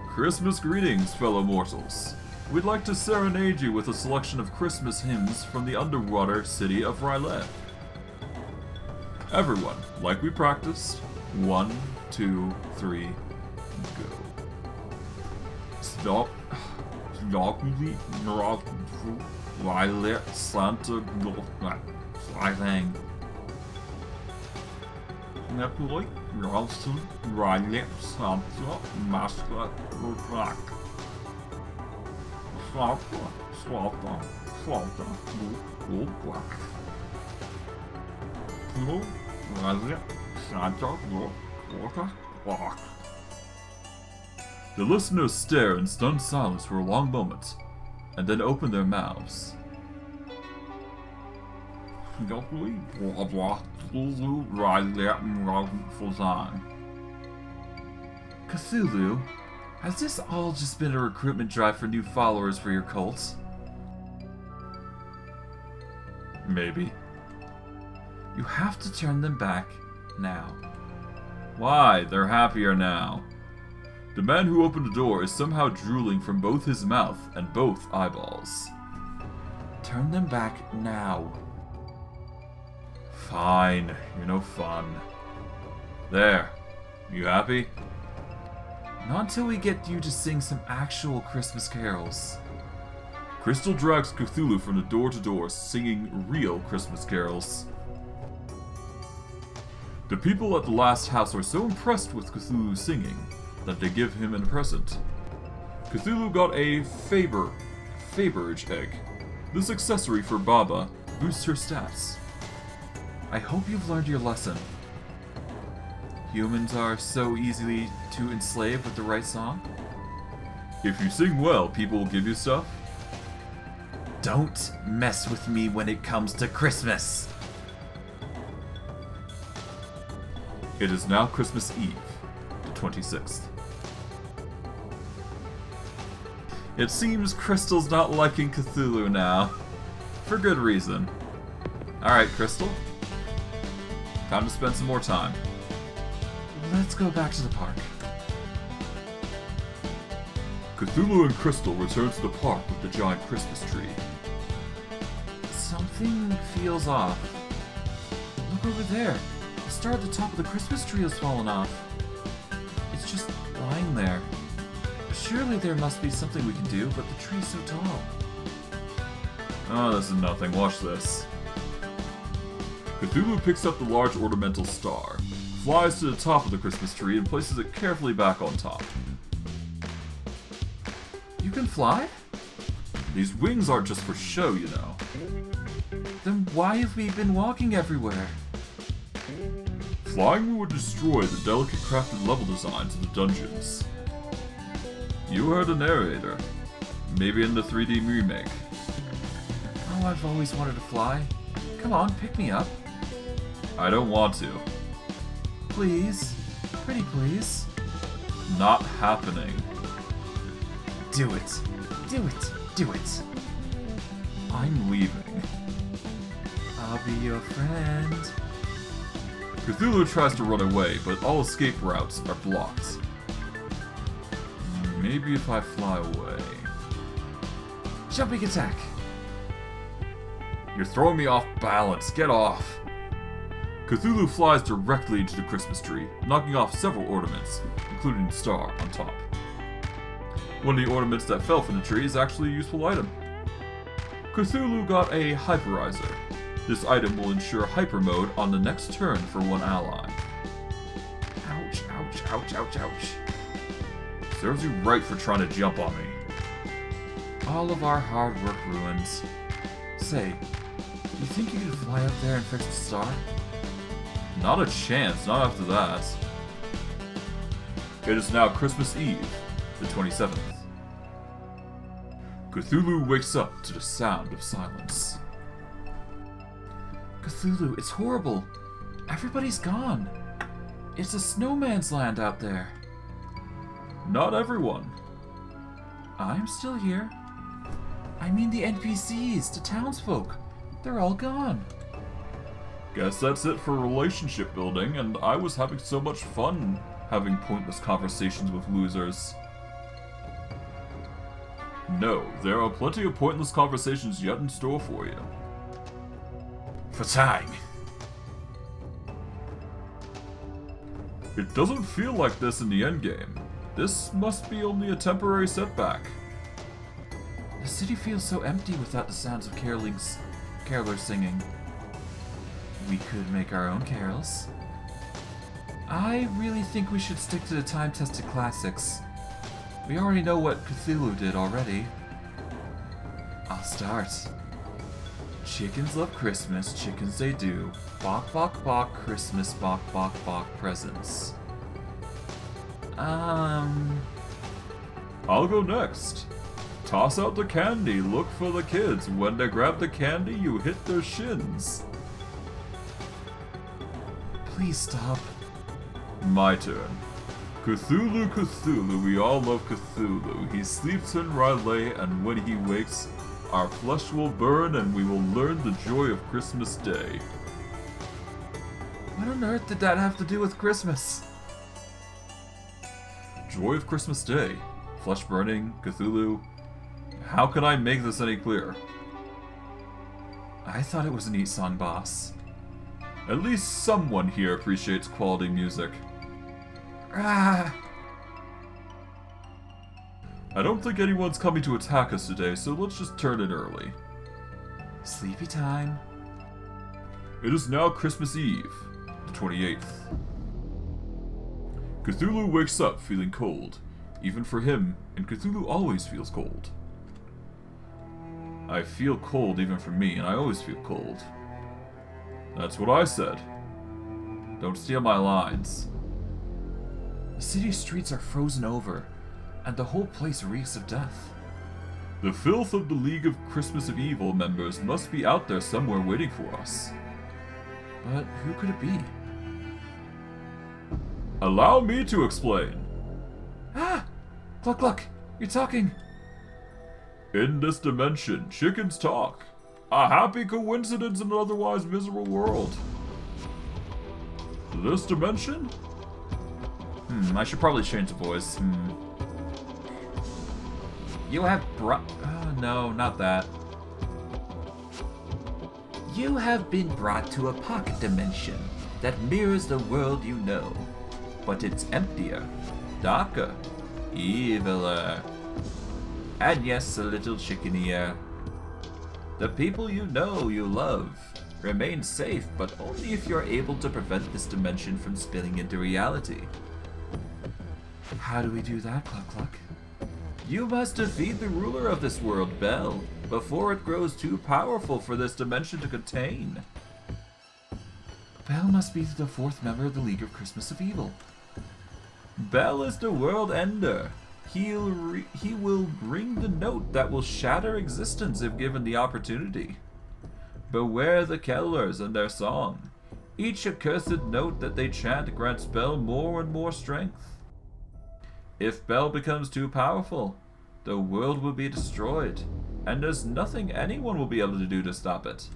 Christmas greetings, fellow mortals. We'd like to serenade you with a selection of Christmas hymns from the underwater city of Rylith. Everyone, like we practiced. 1, 2, 3, go. Stop. Lovely, Violet, Santa, Flying. Nepoi, Ralston, Riley, Santa, Mascot, Rock. Swalta, Black. Blue, Riley, Santa, Rock. The listeners stare in stunned silence for a long moment, and then open their mouths. Cthulhu, has this all just been a recruitment drive for new followers for your cult? Maybe. You have to turn them back now. Why? They're happier now. The man who opened the door is somehow drooling from both his mouth and both eyeballs. Turn them back now. Fine, you're no fun. There. You happy? Not until we get you to sing some actual Christmas carols. Crystal drags Cthulhu from the door to door, singing real Christmas carols. The people at the last house are so impressed with Cthulhu singing that they give him a present. Cthulhu got a Faberge egg. This accessory for Baba boosts her stats. I hope you've learned your lesson. Humans are so easily to enslave with the right song. If you sing well, people will give you stuff. Don't mess with me when it comes to Christmas. It is now Christmas Eve, the 26th. It seems Crystal's not liking Cthulhu now. For good reason. Alright, Crystal. Time to spend some more time. Let's go back to the park. Cthulhu and Crystal return to the park with the giant Christmas tree. Something feels off. Look over there. The star at the top of the Christmas tree has fallen off. It's just lying there. Surely there must be something we can do, but the tree's so tall. Oh, this is nothing. Watch this. Cthulhu picks up the large ornamental star, flies to the top of the Christmas tree, and places it carefully back on top. You can fly? These wings aren't just for show, you know. Then why have we been walking everywhere? Flying would destroy the delicate crafted level designs of the dungeons. You heard a narrator. Maybe in the 3D remake. Oh, I've always wanted to fly. Come on, pick me up. I don't want to. Please. Pretty please. Not happening. Do it. Do it. Do it. I'm leaving. I'll be your friend. Cthulhu tries to run away, but all escape routes are blocked. Maybe if I fly away. Jumping attack! You're throwing me off balance. Get off! Cthulhu flies directly into the Christmas tree, knocking off several ornaments, including the star on top. One of the ornaments that fell from the tree is actually a useful item. Cthulhu got a hyperizer. This item will ensure hyper mode on the next turn for one ally. Ouch, ouch, ouch, ouch, ouch. Serves you right for trying to jump on me. All of our hard work ruined. Say, do you think you could fly up there and fix the star? Not a chance, not after that. It is now Christmas Eve, the 27th. Cthulhu wakes up to the sound of silence. Cthulhu, it's horrible. Everybody's gone. It's a snowman's land out there. Not everyone. I'm still here. I mean the NPCs, the townsfolk. They're all gone. Guess that's it for relationship building, and I was having so much fun having pointless conversations with losers. No, there are plenty of pointless conversations yet in store for you. For time. It doesn't feel like this in the endgame. This must be only a temporary setback. The city feels so empty without the sounds of carolers singing. We could make our own carols. I really think we should stick to the time-tested classics. We already know what Cthulhu did already. I'll start. Chickens love Christmas, chickens they do. Bok bok bok, Christmas, bok bok bok, presents. I'll go next. Toss out the candy, look for the kids. When they grab the candy, you hit their shins. Please stop. My turn. Cthulhu, Cthulhu, we all love Cthulhu. He sleeps in Raleigh, and when he wakes, our flesh will burn and we will learn the joy of Christmas Day. What on earth did that have to do with Christmas? Joy of Christmas Day. Flesh burning, Cthulhu. How can I make this any clearer? I thought it was a neat song, boss. At least someone here appreciates quality music. Ah! I don't think anyone's coming to attack us today, so let's just turn in early. Sleepy time. It is now Christmas Eve, the 28th. Cthulhu wakes up feeling cold, even for him, and Cthulhu always feels cold. I feel cold even for me, and I always feel cold. That's what I said. Don't steal my lines. The city streets are frozen over, and the whole place reeks of death. The filth of the League of Christmas of Evil members must be out there somewhere waiting for us. But who could it be? Allow me to explain. Ah! Cluck cluck! You're talking! In this dimension, chickens talk. A happy coincidence in an otherwise miserable world. This dimension? I should probably change the voice. You have no, not that. You have been brought to a pocket dimension that mirrors the world you know. But it's emptier, darker, eviler. And yes, a little chickenier. The people you know you love remain safe, but only if you're able to prevent this dimension from spilling into reality. How do we do that, Cluck Cluck? You must defeat the ruler of this world, Bell, before it grows too powerful for this dimension to contain. Bell must be the fourth member of the League of Christmas of Evil. Bell is the world ender. He will bring the note that will shatter existence if given the opportunity. Beware the Kellers and their song. Each accursed note that they chant grants Bell more and more strength. If Bell becomes too powerful, the world will be destroyed, and there's nothing anyone will be able to do to stop it.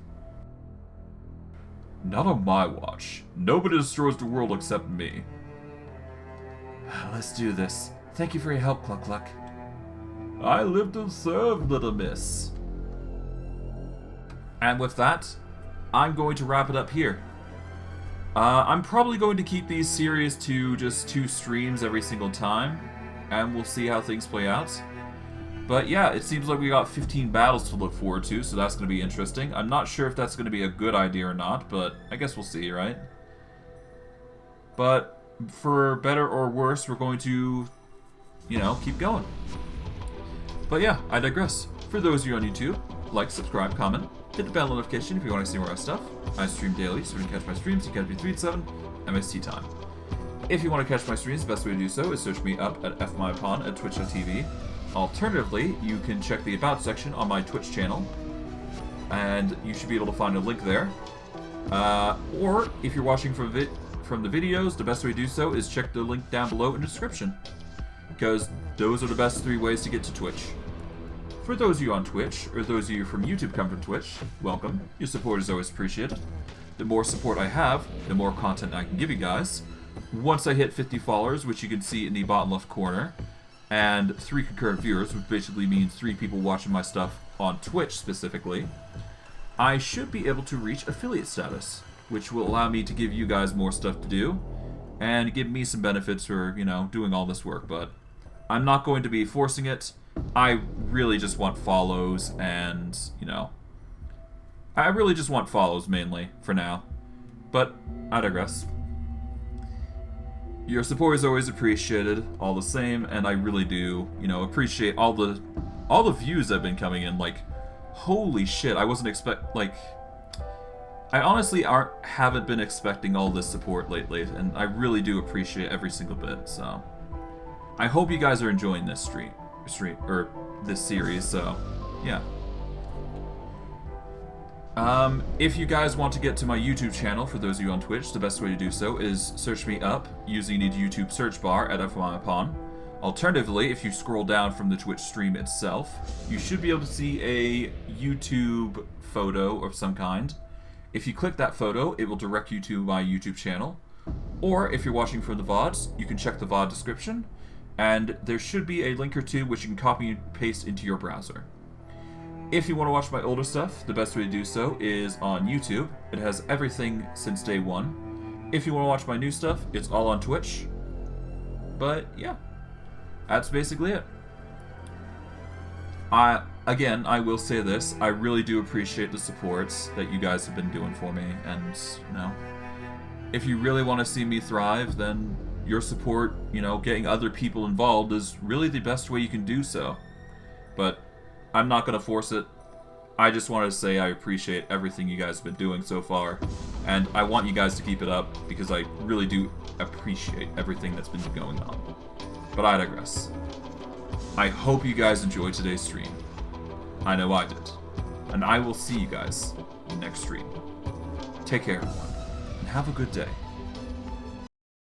Not on my watch. Nobody destroys the world except me. Let's do this. Thank you for your help, Cluck Cluck. I live to serve, little miss. And with that, I'm going to wrap it up here. I'm probably going to keep these series to just 2 streams every single time, and we'll see how things play out. But yeah, it seems like we got 15 battles to look forward to, so that's going to be interesting. I'm not sure if that's going to be a good idea or not, but I guess we'll see, right? But for better or worse, we're going to, keep going. But yeah, I digress. For those of you on YouTube, like, subscribe, comment, hit the bell notification if you want to see more of my stuff. I stream daily, so you can catch my streams. You can catch me 3 to 7 MST time. If you want to catch my streams, the best way to do so is search me up at fmypon at twitch.tv. Alternatively, you can check the About section on my Twitch channel, and you should be able to find a link there. Or, if you're watching from the videos, the best way to do so is check the link down below in the description, because those are the best 3 ways to get to Twitch. For those of you on Twitch, or those of you from YouTube come from Twitch, welcome. Your support is always appreciated. The more support I have, the more content I can give you guys. Once I hit 50 followers, which you can see in the bottom left corner, and 3 concurrent viewers, which basically means 3 people watching my stuff on Twitch specifically, I should be able to reach affiliate status, which will allow me to give you guys more stuff to do, and give me some benefits for, you know, doing all this work, but I'm not going to be forcing it. I really just want follows and, you know, I really just want follows mainly for now. But I digress. Your support is always appreciated, all the same, and I really do, you know, appreciate all the views that have been coming in. Like, holy shit, I wasn't I honestly haven't been expecting all this support lately, and I really do appreciate every single bit. So, I hope you guys are enjoying this this series. So, yeah. If you guys want to get to my YouTube channel, for those of you on Twitch, the best way to do so is search me up using the YouTube search bar at FYPawn. Alternatively, if you scroll down from the Twitch stream itself, you should be able to see a YouTube photo of some kind. If you click that photo, it will direct you to my YouTube channel. Or if you're watching from the VODs, you can check the VOD description, and there should be a link or two which you can copy and paste into your browser. If you want to watch my older stuff, the best way to do so is on YouTube. It has everything since day one. If you want to watch my new stuff, it's all on Twitch. But yeah, that's basically it. Again, I will say this, I really do appreciate the supports that you guys have been doing for me, and, you know, if you really want to see me thrive, then your support, you know, getting other people involved is really the best way you can do so. But I'm not going to force it. I just wanted to say I appreciate everything you guys have been doing so far, and I want you guys to keep it up, because I really do appreciate everything that's been going on. But I digress. I hope you guys enjoyed today's stream. I know I did. And I will see you guys next stream. Take care, everyone, and have a good day.